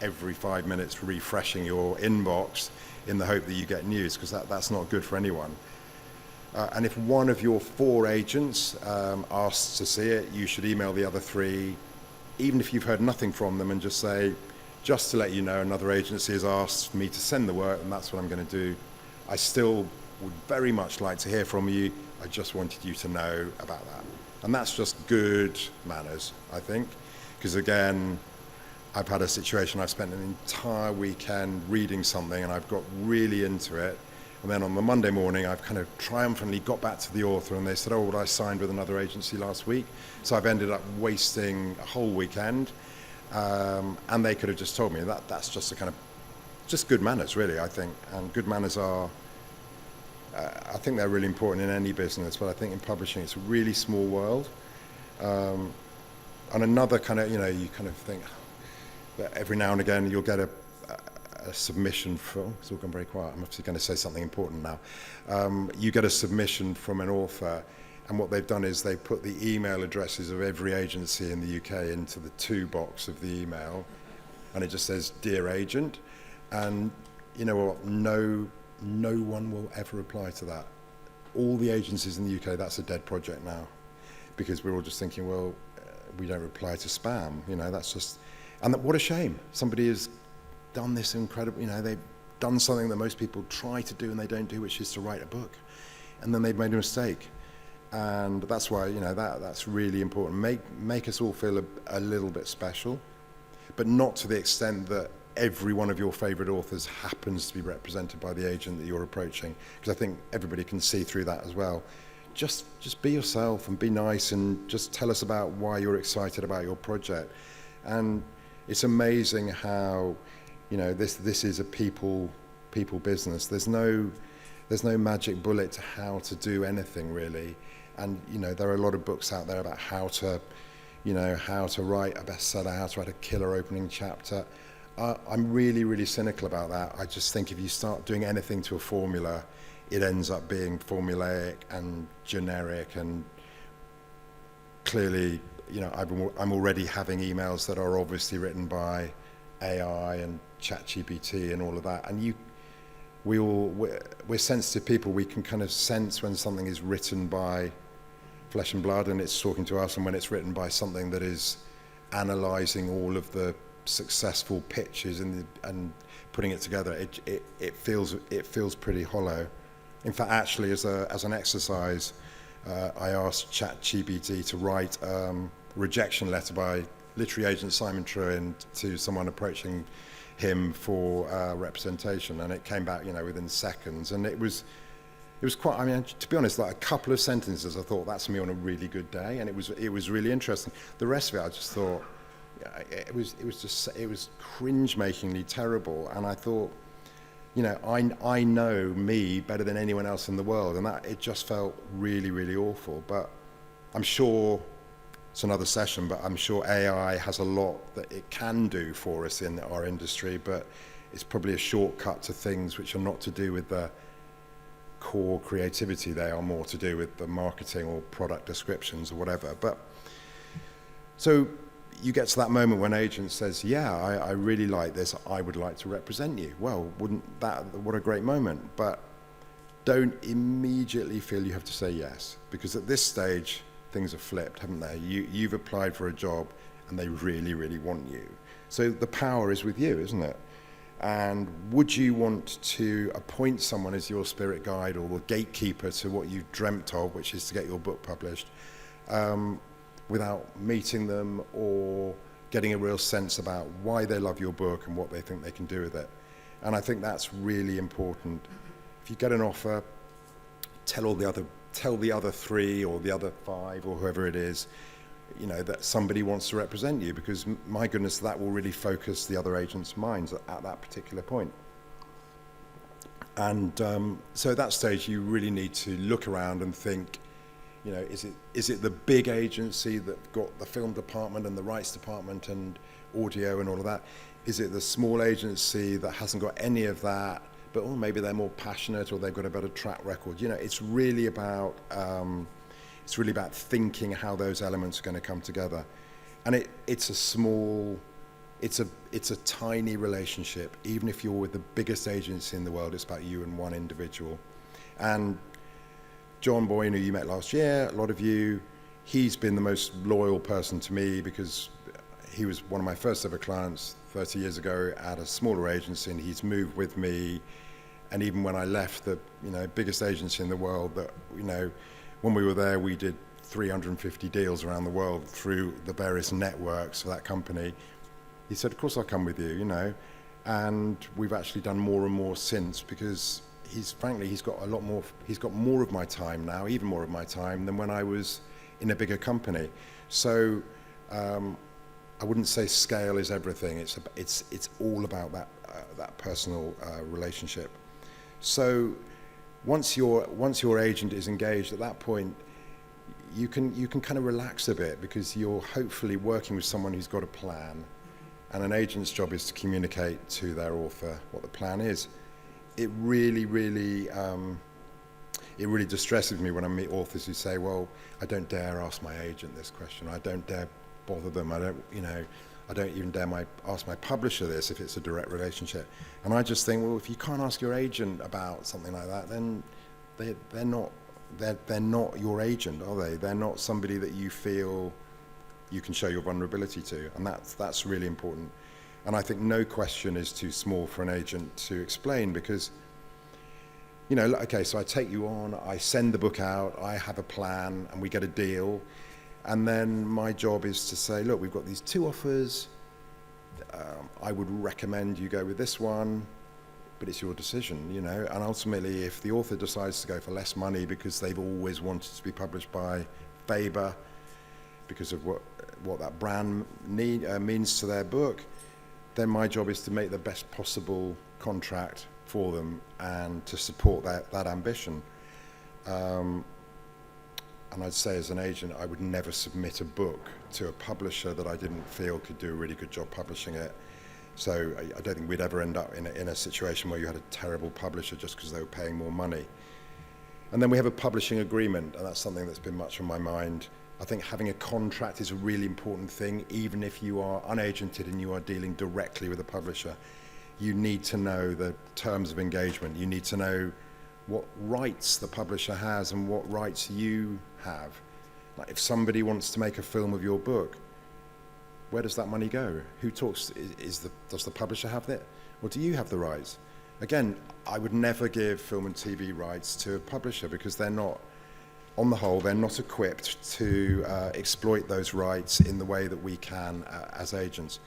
every 5 minutes refreshing your inbox in the hope that you get news, because that's not good for anyone. And if one of your 4 agents asks to see it, you should email the other 3, even if you've heard nothing from them, and just say, just to let you know, another agency has asked me to send the work, and that's what I'm going to do. I still would very much like to hear from you. I just wanted you to know about that. And that's just good manners, I think, because again, I've had a situation, I've spent an entire weekend reading something and I've got really into it, and then on the Monday morning I've kind of triumphantly got back to the author and they said, oh, I signed with another agency last week. So I've ended up wasting a whole weekend, And they could have just told me that's just a kind of, just good manners, really, I think. And good manners are, I think they're really important in any business, but I think in publishing it's a really small world. And another kind of, you kind of think that every now and again you'll get a submission from, it's all gone very quiet, I'm actually going to say something important now. You get a submission from an author, and what they've done is they put the email addresses of every agency in the UK into the to box of the email, and it just says, "Dear agent," and you know what, no one will ever reply to that. All the agencies in the UK, that's a dead project now, because we're all just thinking, well, we don't reply to spam, that's just, and what a shame. Somebody has done this incredible, they've done something that most people try to do and they don't do, which is to write a book, and then they've made a mistake. And that's why, that's really important. Make us all feel a little bit special, but not to the extent that every one of your favorite authors happens to be represented by the agent that you're approaching, because I think everybody can see through that as well. Just be yourself and be nice, and just tell us about why you're excited about your project. And it's amazing how, this is a people business. There's no magic bullet to how to do anything, really. And there are a lot of books out there about how to write a bestseller, how to write a killer opening chapter. I'm really, really cynical about that. I just think if you start doing anything to a formula, it ends up being formulaic and generic, and clearly, I'm already having emails that are obviously written by AI and ChatGPT and all of that. And we're sensitive people. We can kind of sense when something is written by flesh and blood and it's talking to us, and when it's written by something that is analysing all of the successful pitches and putting it together. It feels pretty hollow. In fact, actually, as an exercise, I asked ChatGPT to write a rejection letter by literary agent Simon Trewin to someone approaching him for representation, and it came back, within seconds. And it was quite, to be honest, like a couple of sentences, I thought, that's me on a really good day, and it was really interesting. The rest of it, I just thought, it was cringe-makingly terrible, and I thought, I know me better than anyone else in the world, and that it just felt really, really awful. But I'm sure it's another session, but I'm sure AI has a lot that it can do for us in our industry, but it's probably a shortcut to things which are not to do with the core creativity. They are more to do with the marketing or product descriptions or whatever. But so you get to that moment when agent says, yeah, I really like this, I would like to represent you. Well, what a great moment. But don't immediately feel you have to say yes, because at this stage, things are flipped, haven't they? You've applied for a job and they really, really want you. So the power is with you, isn't it? And would you want to appoint someone as your spirit guide or the gatekeeper to what you've dreamt of, which is to get your book published, without meeting them or getting a real sense about why they love your book and what they think they can do with it? And I think that's really important. If you get an offer, tell the other three or the other five or whoever it is, that somebody wants to represent you, because my goodness, that will really focus the other agents' minds at that particular point. And so at that stage, you really need to look around and think, is it the big agency that got the film department and the rights department and audio and all of that? Is it the small agency that hasn't got any of that, but maybe they're more passionate or they've got a better track record? It's really about thinking how those elements are going to come together. And it's a tiny relationship. Even if you're with the biggest agency in the world, it's about you and one individual. And John Boyne, who you met last year, a lot of you, he's been the most loyal person to me, because he was one of my first ever clients 30 years ago at a smaller agency, and he's moved with me. And even when I left the biggest agency in the world, that when we were there, we did 350 deals around the world through the various networks for that company. He said, of course I'll come with you, and we've actually done more and more since, because he's got more of my time now, even more of my time than when I was in a bigger company. So I wouldn't say scale is everything. It's all about that personal relationship. So once your agent is engaged, at that point, you can kind of relax a bit, because you're hopefully working with someone who's got a plan, and an agent's job is to communicate to their author what the plan is. It really distresses me when I meet authors who say, well, I don't dare ask my agent this question. I don't dare bother them. I don't even dare ask my publisher this if it's a direct relationship. And I just think, well, if you can't ask your agent about something like that, then they're not your agent, are they? They're not somebody that you feel you can show your vulnerability to, and that's really important. And I think no question is too small for an agent to explain, because, okay, so I take you on, I send the book out, I have a plan, and we get a deal, and then my job is to say, look, we've got these two offers, I would recommend you go with this one, but it's your decision, and ultimately if the author decides to go for less money because they've always wanted to be published by Faber, because of what that brand means to their book, then my job is to make the best possible contract for them and to support that ambition. And I'd say as an agent, I would never submit a book to a publisher that I didn't feel could do a really good job publishing it. So I don't think we'd ever end up in a situation where you had a terrible publisher just because they were paying more money. And then we have a publishing agreement, and that's something that's been much on my mind. I think having a contract is a really important thing, even if you are unagented and you are dealing directly with a publisher. You need to know the terms of engagement. You need to know what rights the publisher has and what rights you have. Like if somebody wants to make a film of your book, where does that money go? Who talks? Does the publisher have that? Or do you have the rights? Again, I would never give film and TV rights to a publisher, because they're not, on the whole, they're not equipped to exploit those rights in the way that we can as agents.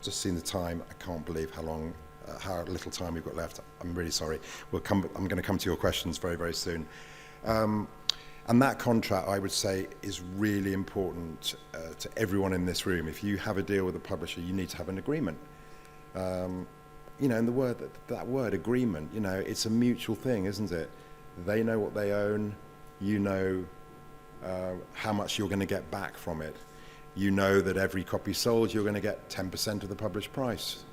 Just seen the time, I can't believe how little time we've got left. I'm really sorry. I'm going to come to your questions very, very soon. And that contract, I would say, is really important to everyone in this room. If you have a deal with a publisher, you need to have an agreement. And that word agreement, it's a mutual thing, isn't it? They know what they own. You know how much you're going to get back from it. You know that every copy sold, you're going to get 10% of the published price.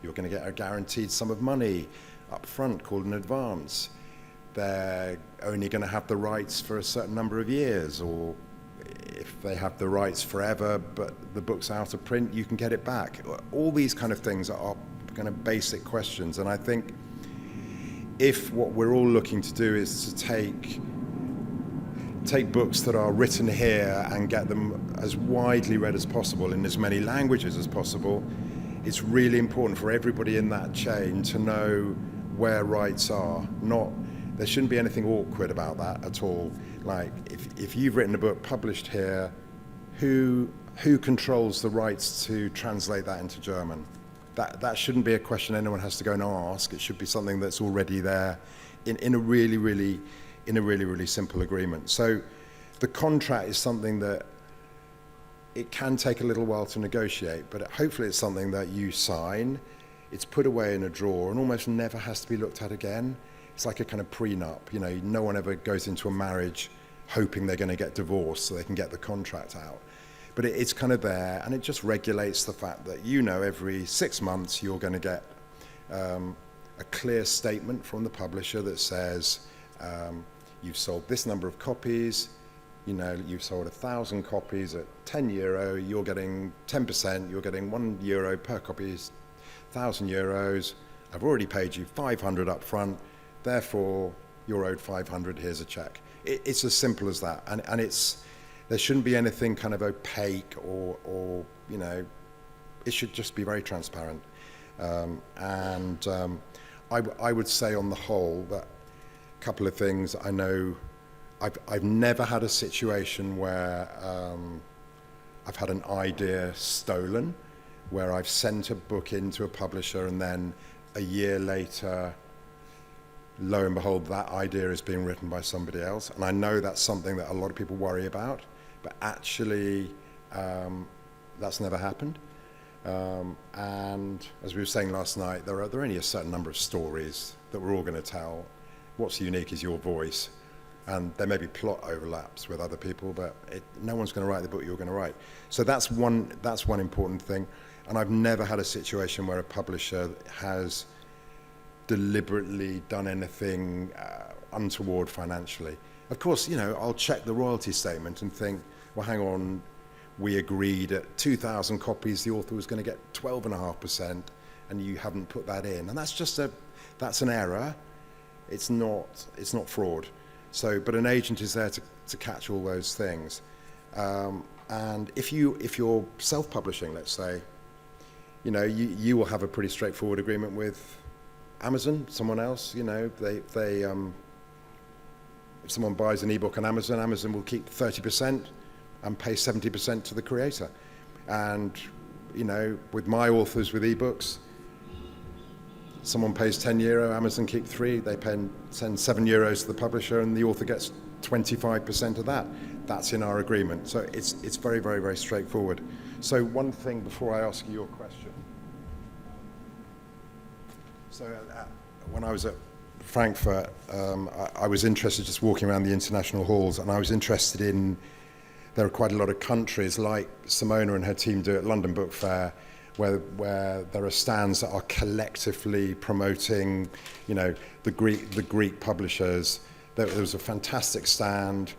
You're going to get a guaranteed sum of money up front called an advance. They're only going to have the rights for a certain number of years, or if they have the rights forever, but the book's out of print, you can get it back. All these kind of things are kind of basic questions. And I think if what we're all looking to do is to take books that are written here and get them as widely read as possible in as many languages as possible, it's really important for everybody in that chain to know where rights are. There shouldn't be anything awkward about that at all. Like, if you've written a book published here, who controls the rights to translate that into German? That shouldn't be a question anyone has to go and ask. It should be something that's already there in a really simple agreement. So the contract is something that it can take a little while to negotiate, but hopefully it's something that you sign, it's put away in a drawer and almost never has to be looked at again. It's like a kind of prenup. No one ever goes into a marriage hoping they're going to get divorced so they can get the contract out. But it's kind of there, and it just regulates the fact that every 6 months you're going to get a clear statement from the publisher that says you've sold this number of copies, you've sold 1,000 copies at €10, you're getting 10%, you're getting €1 per copy is €1,000. I've already paid you 500 up front, therefore you're owed 500, here's a check. It's as simple as that, and there shouldn't be anything kind of opaque or it should just be very transparent. I would say on the whole that a couple of things. I know I've never had a situation where I've had an idea stolen, where I've sent a book into a publisher and then a year later, lo and behold, that idea is being written by somebody else. And I know that's something that a lot of people worry about, but actually that's never happened. And as we were saying last night, there are only a certain number of stories that we're all going to tell. What's unique is your voice. And there may be plot overlaps with other people, but no one's going to write the book you're going to write. So that's one important thing. And I've never had a situation where a publisher has deliberately done anything untoward financially. Of course, I'll check the royalty statement and think, well, hang on, we agreed at 2,000 copies the author was going to get 12.5%, and you haven't put that in. And that's an error. It's not fraud. So, but an agent is there to catch all those things. And if you're self-publishing, let's say, you will have a pretty straightforward agreement with Amazon, someone else. If someone buys an ebook on Amazon, Amazon will keep 30% and pay 70% to the creator. And with my authors with ebooks, someone pays €10, Amazon keep 3, they send €7 to the publisher, and the author gets 25% of that. That's in our agreement. So it's very, very, very straightforward. So one thing before I ask you your question. So when I was at Frankfurt, I was interested just walking around the international halls, and I was interested in, there are quite a lot of countries like Simona and her team do at London Book Fair, where there are stands that are collectively promoting, the Greek publishers. There was a fantastic stand,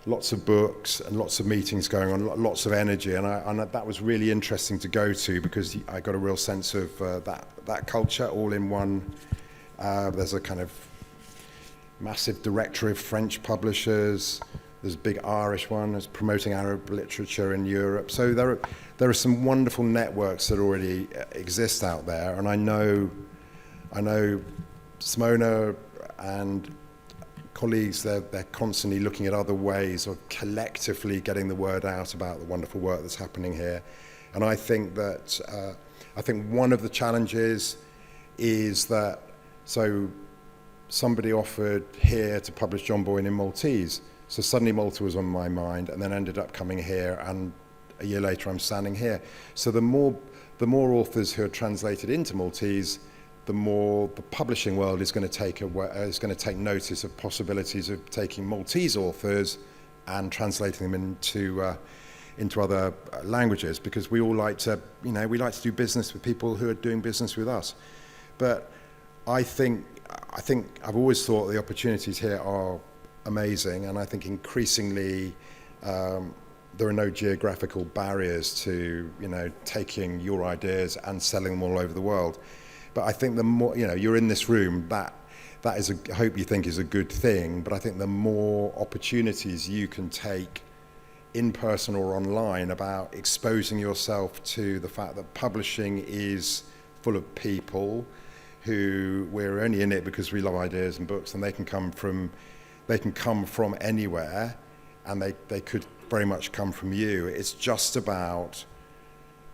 lots of books and lots of meetings going on, lots of energy, and that was really interesting to go to, because I got a real sense of that culture all in one. There's a kind of massive directory of French publishers. There's a big Irish one that's promoting Arab literature in Europe. So there are some wonderful networks that already exist out there, and I know Simona and colleagues, they're constantly looking at other ways of collectively getting the word out about the wonderful work that's happening here. And I think that one of the challenges is that, so somebody offered here to publish John Boyne in Maltese. So suddenly Malta was on my mind, and then ended up coming here, and a year later I'm standing here. So the more authors who are translated into Maltese, the more the publishing world is going to take notice of possibilities of taking Maltese authors and translating them into other languages, because we all like to do business with people who are doing business with us. But I think I've always thought the opportunities here are amazing, and I think increasingly there are no geographical barriers to taking your ideas and selling them all over the world. But I think the more you're in this room, that is I hope you think is a good thing. But I think the more opportunities you can take in person or online about exposing yourself to the fact that publishing is full of people who, we're only in it because we love ideas and books, and they can come from anywhere, and they could very much come from you. It's just about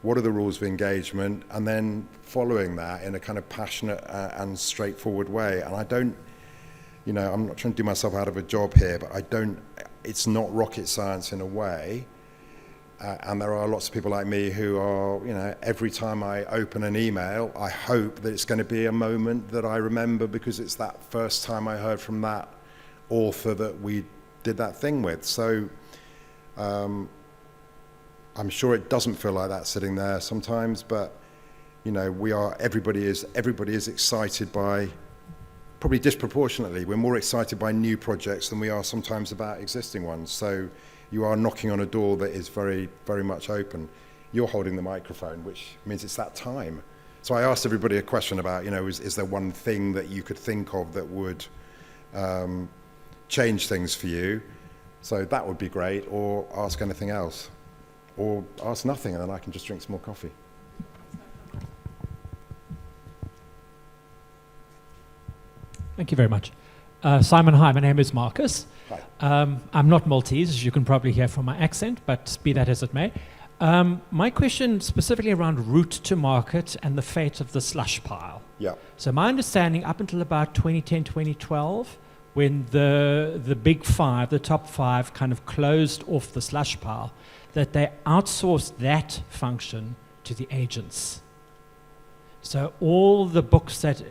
what are the rules of engagement, and then following that in a kind of passionate and straightforward way. And I'm not trying to do myself out of a job here, but it's not rocket science in a way. And there are lots of people like me who are, every time I open an email, I hope that it's going to be a moment that I remember, because it's that first time I heard from that author that we did that thing with. So I'm sure it doesn't feel like that sitting there sometimes, but everybody is excited by, probably disproportionately, we're more excited by new projects than we are sometimes about existing ones. So you are knocking on a door that is very, very much open. You're holding the microphone, which means it's that time. So I asked everybody a question about, is there one thing that you could think of that would change things for you? So that would be great, or ask anything else, or ask nothing, and then I can just drink some more coffee. Thank you very much. Simon, hi, my name is Marcus. Hi. I'm not Maltese, as you can probably hear from my accent, but be that as it may. My question specifically around route to market and the fate of the slush pile. Yeah. So my understanding up until about 2010, 2012, when the big five, the top five, kind of closed off the slush pile, that they outsourced that function to the agents. So all the books that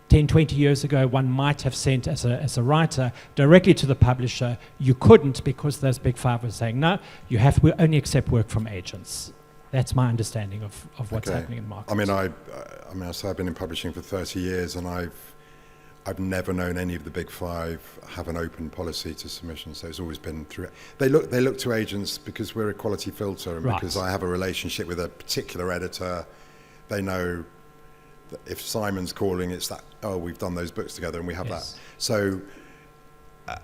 10, 20 years ago one might have sent as a writer directly to the publisher, you couldn't because those big five were saying, no, we only accept work from agents. That's my understanding of what's happening in the market. I mean, I've been in publishing for 30 years, and I've never known any of the big five have an open policy to submission. So it's always been through. They look to agents because we're a quality filter, and because I have a relationship with a particular editor. They know that if Simon's calling, it's that, oh, we've done those books together, and we have that. So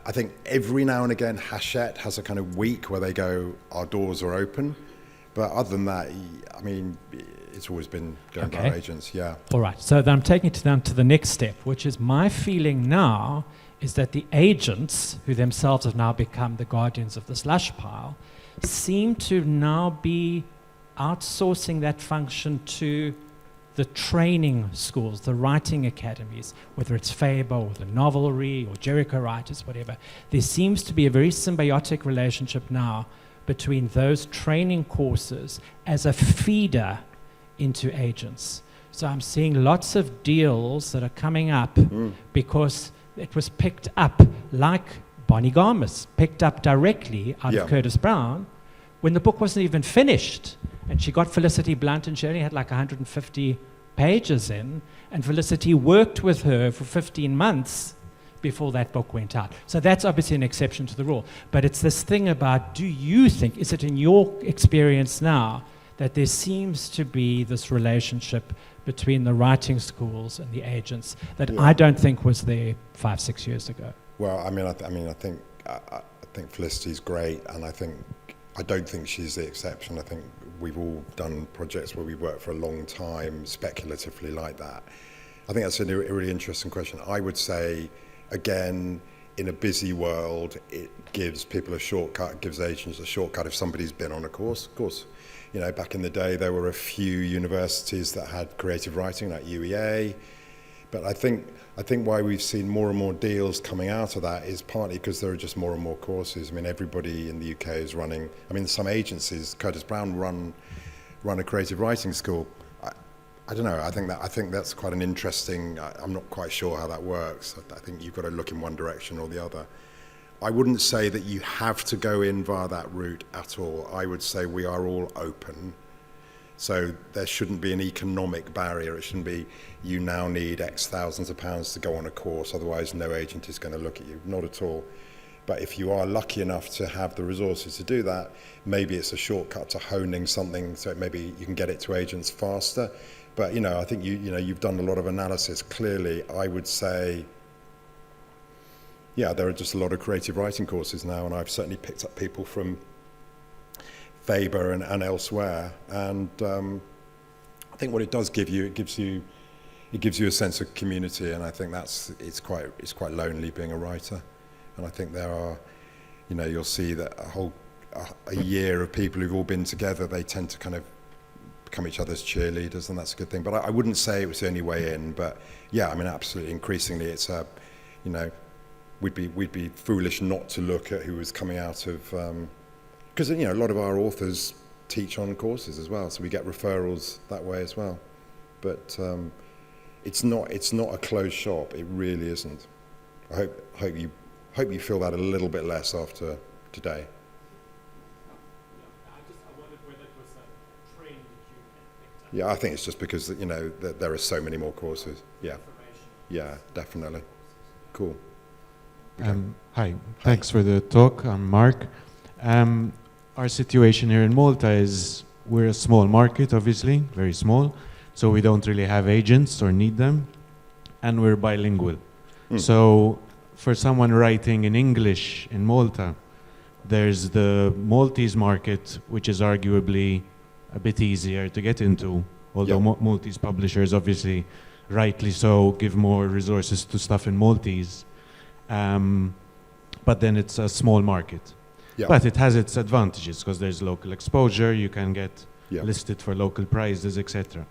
I think every now and again, Hachette has a kind of week where they go, our doors are open. But other than that, I mean, it's always been going by agents, yeah. All right, so then I'm taking it down to the next step, which is my feeling now is that the agents, who themselves have now become the guardians of the slush pile, seem to now be outsourcing that function to the training schools, the writing academies, whether it's Faber or the Novelry or Jericho Writers, whatever. There seems to be a very symbiotic relationship now between those training courses as a feeder into agents. So I'm seeing lots of deals that are coming up because it was picked up, like Bonnie Garmus, picked up directly out of Curtis Brown when the book wasn't even finished. And she got Felicity Blunt, and she only had like 150 pages in, and Felicity worked with her for 15 months before that book went out. So that's obviously an exception to the rule. But it's this thing about, do you think, is it in your experience now, that there seems to be this relationship between the writing schools and the agents that I don't think was there 5-6 years ago? Well, I think Felicity's great, and I don't think she's the exception. I think we've all done projects where we've worked for a long time, speculatively like that. I think that's a really interesting question. I would say, again, in a busy world, it gives people a shortcut, it gives agents a shortcut if somebody's been on a course. Of course, back in the day, there were a few universities that had creative writing, like UEA. But I think why we've seen more and more deals coming out of that is partly because there are just more and more courses. I mean, everybody in the UK is running. I mean, some agencies, Curtis Brown, run a creative writing school. I don't know. I think that's quite an interesting. I'm not quite sure how that works. I think you've got to look in one direction or the other. I wouldn't say that you have to go in via that route at all. I would say we are all open. So there shouldn't be an economic barrier. It shouldn't be you now need X thousands of pounds to go on a course, otherwise no agent is going to look at you. Not at all. But if you are lucky enough to have the resources to do that, maybe it's a shortcut to honing something so maybe you can get it to agents faster. But I think you've done a lot of analysis. Clearly, I would say, there are just a lot of creative writing courses now, and I've certainly picked up people from Faber and elsewhere. And I think what it does give you, it gives you a sense of community, and I think it's quite lonely being a writer. And I think there are, you'll see that a year of people who've all been together, they tend to kind of become each other's cheerleaders, and that's a good thing. But I wouldn't say it was the only way in. But absolutely, increasingly, it's we'd be foolish not to look at who was coming out of, because a lot of our authors teach on courses as well, so we get referrals that way as well. But it's not a closed shop. It really isn't. I hope you feel that a little bit less after today. Yeah, I think it's just because that there are so many more courses. Yeah, definitely. Cool. Hi, thanks for the talk. I'm Mark. Our situation here in Malta is we're a small market, obviously, very small, so we don't really have agents or need them, and we're bilingual. So for someone writing in English in Malta, there's the Maltese market, which is arguably a bit easier to get into, although Maltese publishers, obviously, rightly so, give more resources to stuff in Maltese. But then it's a small market. But it has its advantages because there's local exposure, you can get listed for local prizes, etc.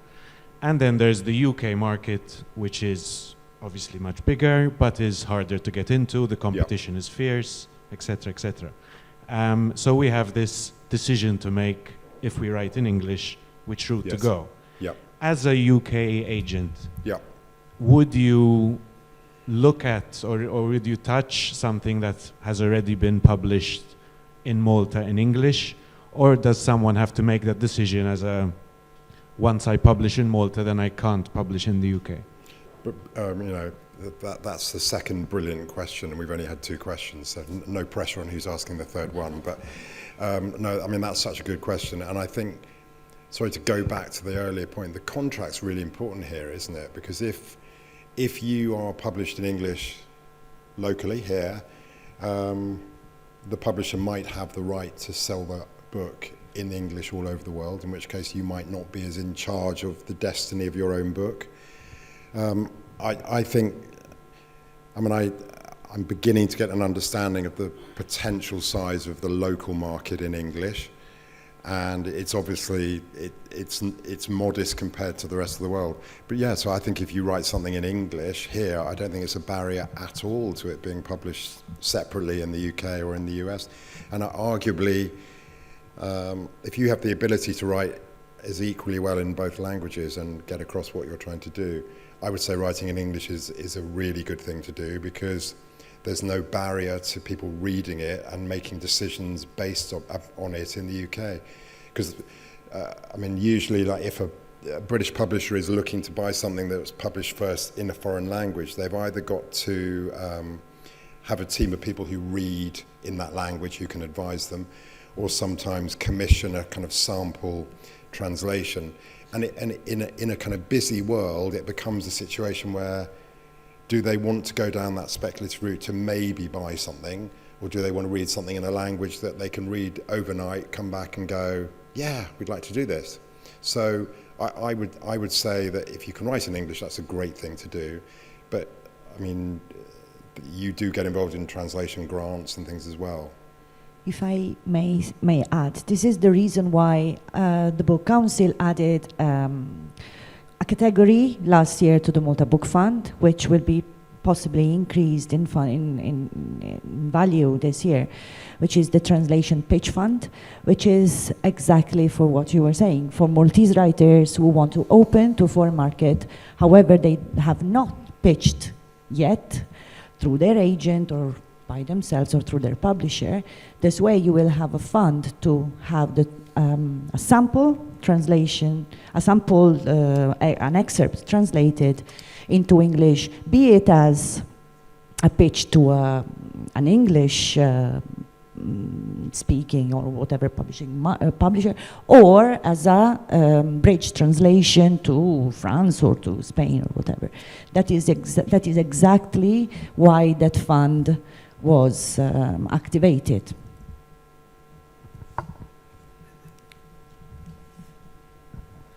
And then there's the UK market, which is obviously much bigger, but is harder to get into, the competition is fierce, etc., etc. So we have this decision to make. If we write in English, which route to Yes. go. Yeah. As a UK agent, Yeah. would you look at or would you touch something that has already been published in Malta in English, or does someone have to make that decision as a once I publish in Malta, then I can't publish in the UK? But, you know, that's the second brilliant question, and we've only had 2 questions, so no pressure on who's asking the third one. But no, I mean, that's such a good question. And I think, sorry to go back to the earlier point, the contract's really important here, isn't it? Because if you are published in English locally here, the publisher might have the right to sell that book in English all over the world, in which case you might not be as in charge of the destiny of your own book. I think, I mean, I'm beginning to get an understanding of the potential size of the local market in English, and it's obviously, it's modest compared to the rest of the world. But yeah, so I think if you write something in English here, I don't think it's a barrier at all to it being published separately in the UK or in the US. And arguably, if you have the ability to write as equally well in both languages and get across what you're trying to do, I would say writing in English is a really good thing to do, because there's no barrier to people reading it and making decisions based on it in the UK. Because, I mean, usually, like, if a British publisher is looking to buy something that was published first in a foreign language, they've either got to have a team of people who read in that language who can advise them, or sometimes commission a kind of sample translation. And in a kind of busy world, it becomes a situation where, do they want to go down that speculative route to maybe buy something, or do they want to read something in a language that they can read overnight, come back and go, yeah, we'd like to do this? So I would say that if you can write in English, that's a great thing to do. But I mean, you do get involved in translation grants and things as well. If I may add, this is the reason why the Book Council added a category last year to the Malta Book Fund, which will be possibly increased in value this year, which is the Translation Pitch Fund, which is exactly for what you were saying, for Maltese writers who want to open to foreign market, however they have not pitched yet through their agent or by themselves or through their publisher. This way you will have a fund to have the a sample translation, an excerpt translated into English, be it as a pitch to an English speaking or whatever publisher, or as a bridge translation to France or to Spain or whatever. That is exactly why that fund was activated.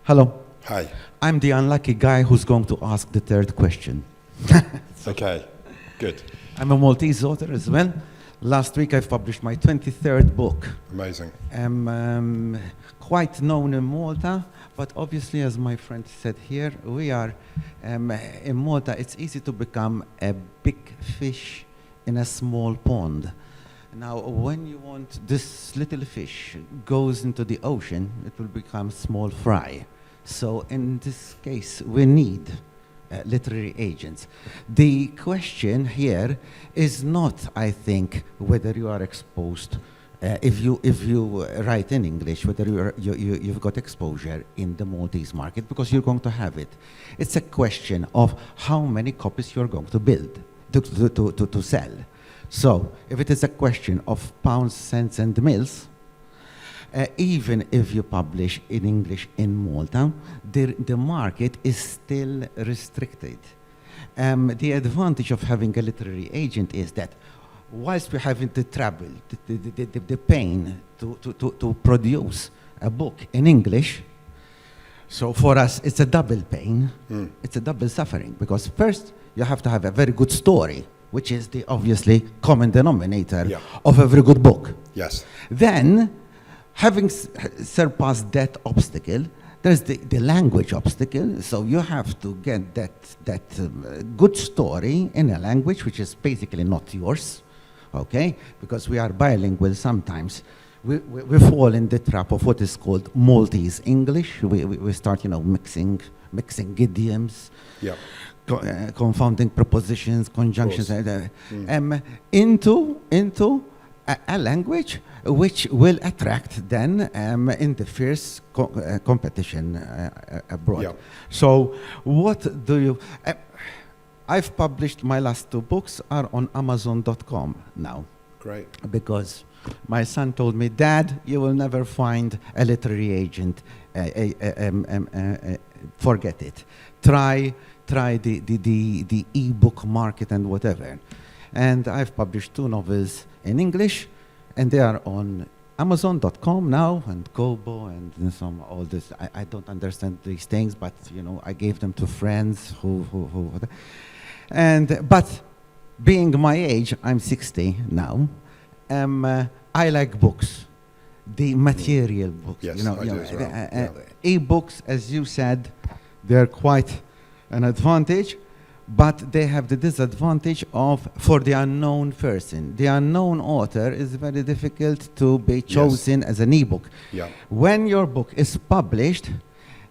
Hello. Hi. I'm the unlucky guy who's going to ask the third question. Okay, good. I'm a Maltese author as well. Last week I've published my 23rd book. Amazing. I'm quite known in Malta, but obviously, as my friend said here, we are in Malta, it's easy to become a big fish in a small pond. Now, when you want this little fish goes into the ocean, it will become small fry. So in this case, we need literary agents. The question here is not, I think, whether you are exposed, if you write in English, whether you've got exposure in the Maltese market, because you're going to have it. It's a question of how many copies you're going to build, to sell. So if it is a question of pounds, cents, and mils, even if you publish in English in Malta, the market is still restricted. The advantage of having a literary agent is that whilst we're having the trouble, the pain to produce a book in English, so for us it's a double pain, it's a double suffering, because first you have to have a very good story, which is the obviously common denominator of every good book. Yes. Then, having surpassed that obstacle, there's the language obstacle. So you have to get that good story in a language which is basically not yours, okay? Because we are bilingual sometimes. we fall in the trap of what is called Maltese English. We start, mixing idioms, Yeah. Confounding prepositions, conjunctions, into a language which will attract then in the fierce competition abroad. Yeah. So what do you... I've published, my last 2 books are on Amazon.com now. Great. Because my son told me, Dad, you will never find a literary agent. Forget it. Try the e-book market and whatever. And I've published 2 novels in English, and they are on Amazon.com now, and Kobo, and all this. I don't understand these things, but I gave them to friends but being my age, I'm 60 now. I like books, the material books. Yes, I do as well. E-books, as you said, they're quite an advantage, but they have the disadvantage of, for the unknown person, the unknown author is very difficult to be chosen as an e-book. Yeah. When your book is published,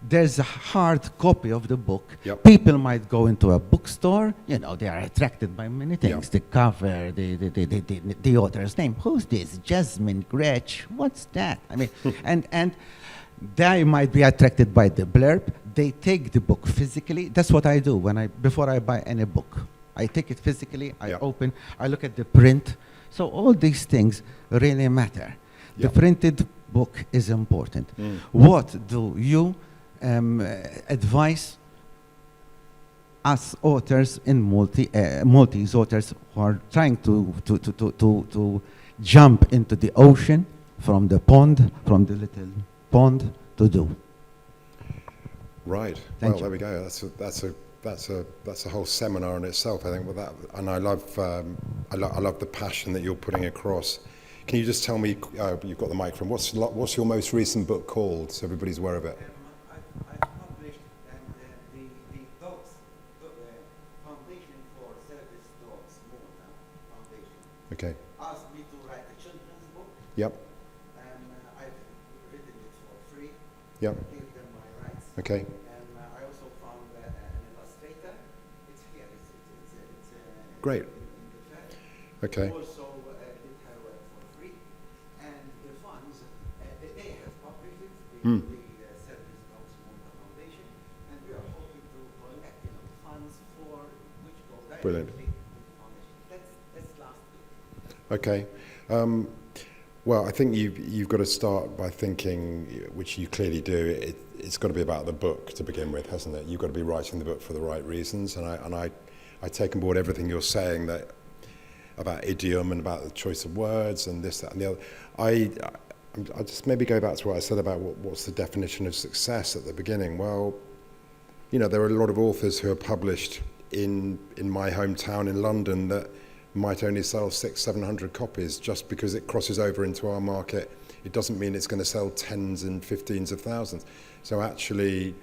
there's a hard copy of the book. Yep. People might go into a bookstore, they are attracted by many things. Yep. The cover, the author's name. Who's this? Jasmine Gretsch? What's that? I mean, and they might be attracted by the blurb. They take the book physically. That's what I do before I buy any book. I take it physically, I open, I look at the print. So all these things really matter. The printed book is important. What do you advise us authors in Maltese authors who are trying to jump into the ocean from the little pond to do? Right. Thank Well, you. there we go. That's a whole seminar in itself, I think. With that, and I love the passion that you're putting across. Can you just tell me? You've got the microphone. What's your most recent book called, so everybody's aware of it? I published the Dogs Foundation for Service Dogs, Malta Foundation, Okay. asked me to write a children's book, Yep. and I've written it for free. Yep. Gave them my rights. Okay. And I also found an illustrator. It's here. It's Great. in the fair. Okay. Also did her work for free, and the funds they have published it. The Service Dogs Malta Foundation, and we are hoping to collect funds for which go Brilliant. directly to the foundation. That's last week. Okay. Well, I think you've got to start by thinking, which you clearly do. It's got to be about the book to begin with, hasn't it? You've got to be writing the book for the right reasons. And I take on board everything you're saying about idiom and about the choice of words and this, that, and the other. I'll just maybe go back to what I said about what's the definition of success at the beginning. Well, there are a lot of authors who are published in my hometown in London that might only sell 600-700 copies just because it crosses over into our market. It doesn't mean it's going to sell tens and 15s of thousands. So actually,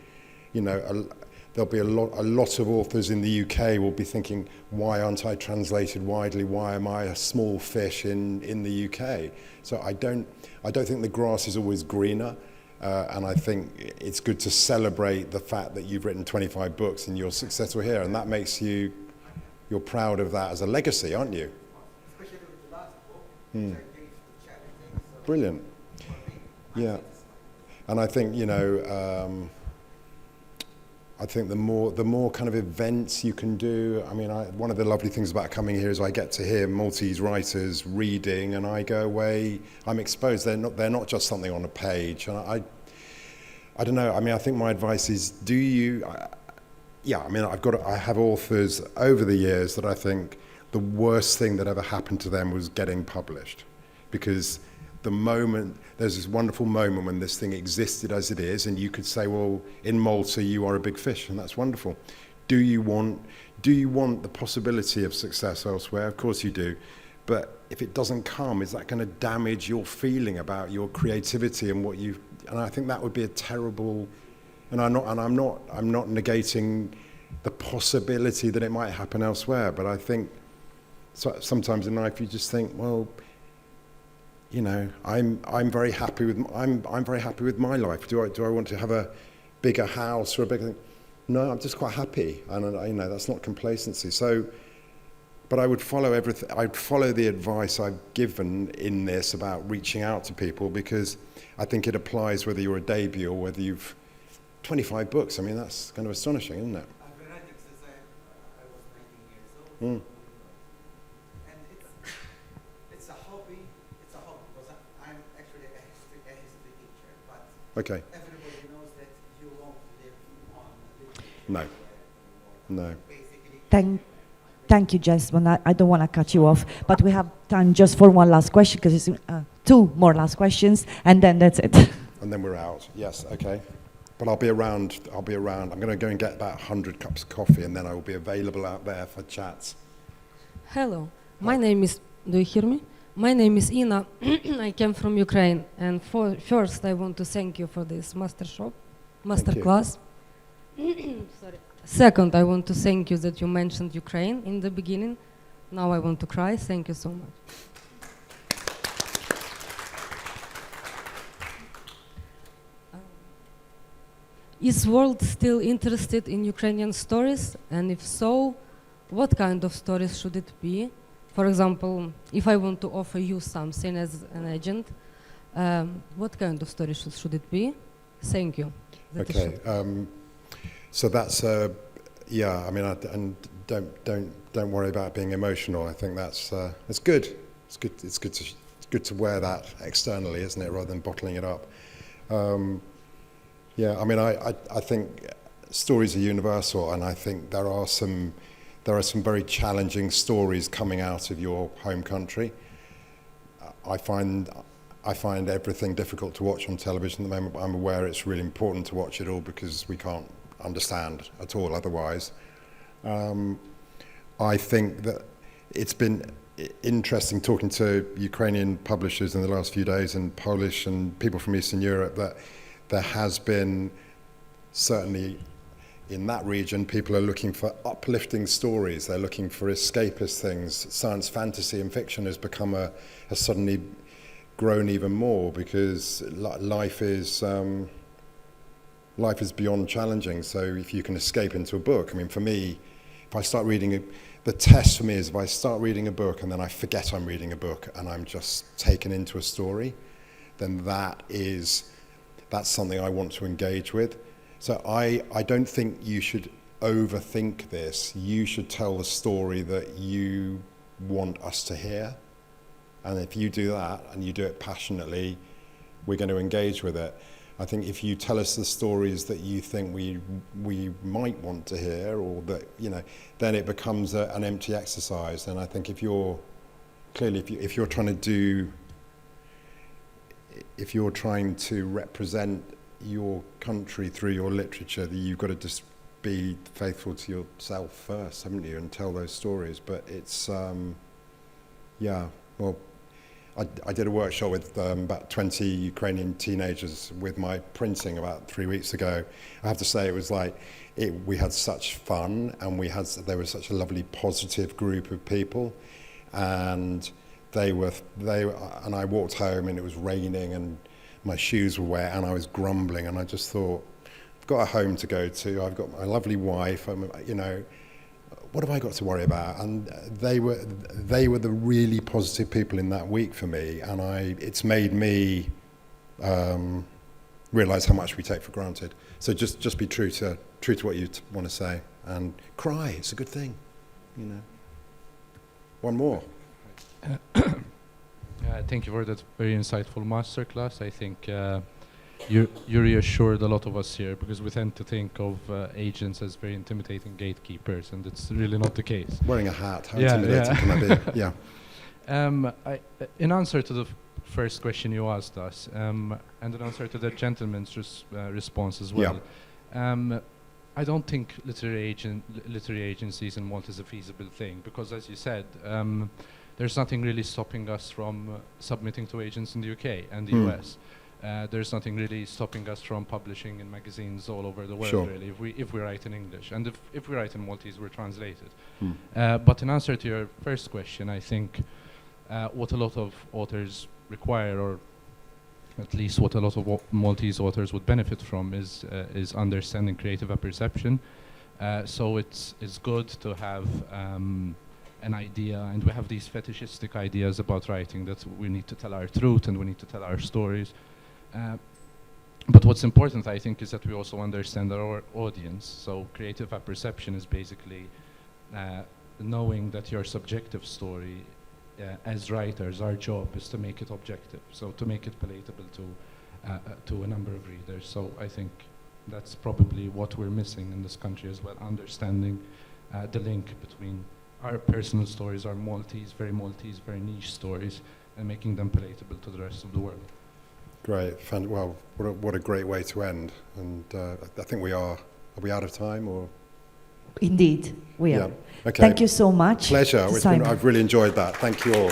there'll be a lot of authors in the UK will be thinking, why aren't I translated widely? Why am I a small fish in the UK? So I don't think the grass is always greener. And I think it's good to celebrate the fact that you've written 25 books and you're successful here, and that makes you're proud of that as a legacy, aren't you? Especially with the last book, which I gave to charity. So Brilliant. Yeah. And I think, I think the more kind of events you can do. I mean, one of the lovely things about coming here is I get to hear Maltese writers reading, and I go away. I'm exposed. They're not just something on a page. And I don't know. I mean, I think my advice is: I have authors over the years that I think the worst thing that ever happened to them was getting published, because there's this wonderful moment when this thing existed as it is, and you could say, well, in Malta you are a big fish, and that's wonderful. Do you want the possibility of success elsewhere? Of course you do. But if it doesn't come, is that going to damage your feeling about your creativity and and I think that would be a terrible. And I'm not negating the possibility that it might happen elsewhere, but I think sometimes in life you just think, well, you know, I'm very happy with I'm very happy with my life. Do I want to have a bigger house or a bigger thing? No, I'm just quite happy, and you know that's not complacency. So, but I would follow everything. I'd follow the advice I've given in this about reaching out to people, because I think it applies whether you're a debut or whether you've 25 books. I mean, that's kind of astonishing, isn't it? I've been writing since I was 19 years old. And it's a hobby. It's a hobby because I'm actually a history teacher. But Okay. everybody knows that you won't live on No. No. basically. Thank you, Jess. I don't want to cut you off, but we have time just for one last question, because it's two more last questions, and then that's it. And then we're out. Yes, okay. But I'll be around. I'm going to go and get about 100 cups of coffee, and then I will be available out there for chats. Hello, my name is, do you hear me? My name is Ina, I came from Ukraine, and first I want to thank you for this masterclass. Sorry. Second, I want to thank you that you mentioned Ukraine in the beginning. Now I want to cry, thank you so much. Is world still interested in Ukrainian stories? And if so, what kind of stories should it be? For example, if I want to offer you something as an agent, what kind of stories should it be? Thank you. Okay. So that's yeah. I mean, and don't worry about being emotional. I think that's it's good. It's good. It's good to wear that externally, isn't it, rather than bottling it up. Yeah. I mean, I think stories are universal, and I think there are some very challenging stories coming out of your home country. I find everything difficult to watch on television at the moment, but I'm aware it's really important to watch it all because we can't understand at all otherwise. I think that it's been interesting talking to Ukrainian publishers in the last few days, and Polish and people from Eastern Europe, that there has been, certainly in that region, people are looking for uplifting stories. They're looking for escapist things. Science fantasy and fiction has suddenly grown even more because life is beyond challenging. So if you can escape into a book, I mean, for me, if I start reading the test for me is if I start reading a book and then I forget I'm reading a book and I'm just taken into a story, then that's something I want to engage with. So I don't think you should overthink this. You should tell the story that you want us to hear. And if you do that and you do it passionately, we're going to engage with it. I think if you tell us the stories that you think we might want to hear, or that, you know, then it becomes an empty exercise. And I think if you're trying to represent your country through your literature, that you've got to just be faithful to yourself first, haven't you, and tell those stories. But it's yeah, well, I did a workshop with about 20 Ukrainian teenagers with my printing about 3 weeks ago. I have to say, it was like we had such fun, and there was such a lovely positive group of people, and and I walked home and it was raining and my shoes were wet and I was grumbling, and I just thought, I've got a home to go to, I've got my lovely wife, you know, what have I got to worry about? And they were the really positive people in that week for me, and it's made me realise how much we take for granted. So just be true to what you want to say, and cry. It's a good thing, you know. One more. Thank you for that very insightful masterclass. I think you reassured a lot of us here, because we tend to think of agents as very intimidating gatekeepers, and it's really not the case. Wearing a hat, how intimidating can I be? Yeah. In answer to the first question you asked us, and in answer to the gentleman's response as well, I don't think literary agencies in Malta is a feasible thing, because, as you said, there's nothing really stopping us from submitting to agents in the UK and the US. There's nothing really stopping us from publishing in magazines all over the world, really, if we write in English. And if we write in Maltese, we're translated. But in answer to your first question, I think what a lot of authors require, or at least what a lot of Maltese authors would benefit from, is understanding creative apperception. So it's good to have an idea, and we have these fetishistic ideas about writing, that we need to tell our truth and we need to tell our stories. But what's important, I think, is that we also understand our audience. So creative apperception is basically knowing that your subjective story, as writers, our job is to make it objective, so to make it palatable to a number of readers. So I think that's probably what we're missing in this country as well, understanding the link between our personal stories, our Maltese, very niche stories, and making them palatable to the rest of the world. Great. Well, what a great way to end. And I think we are we out of time, or? Indeed, we are. Yeah. Okay. Thank you so much. Pleasure. Simon. I've really enjoyed that. Thank you all.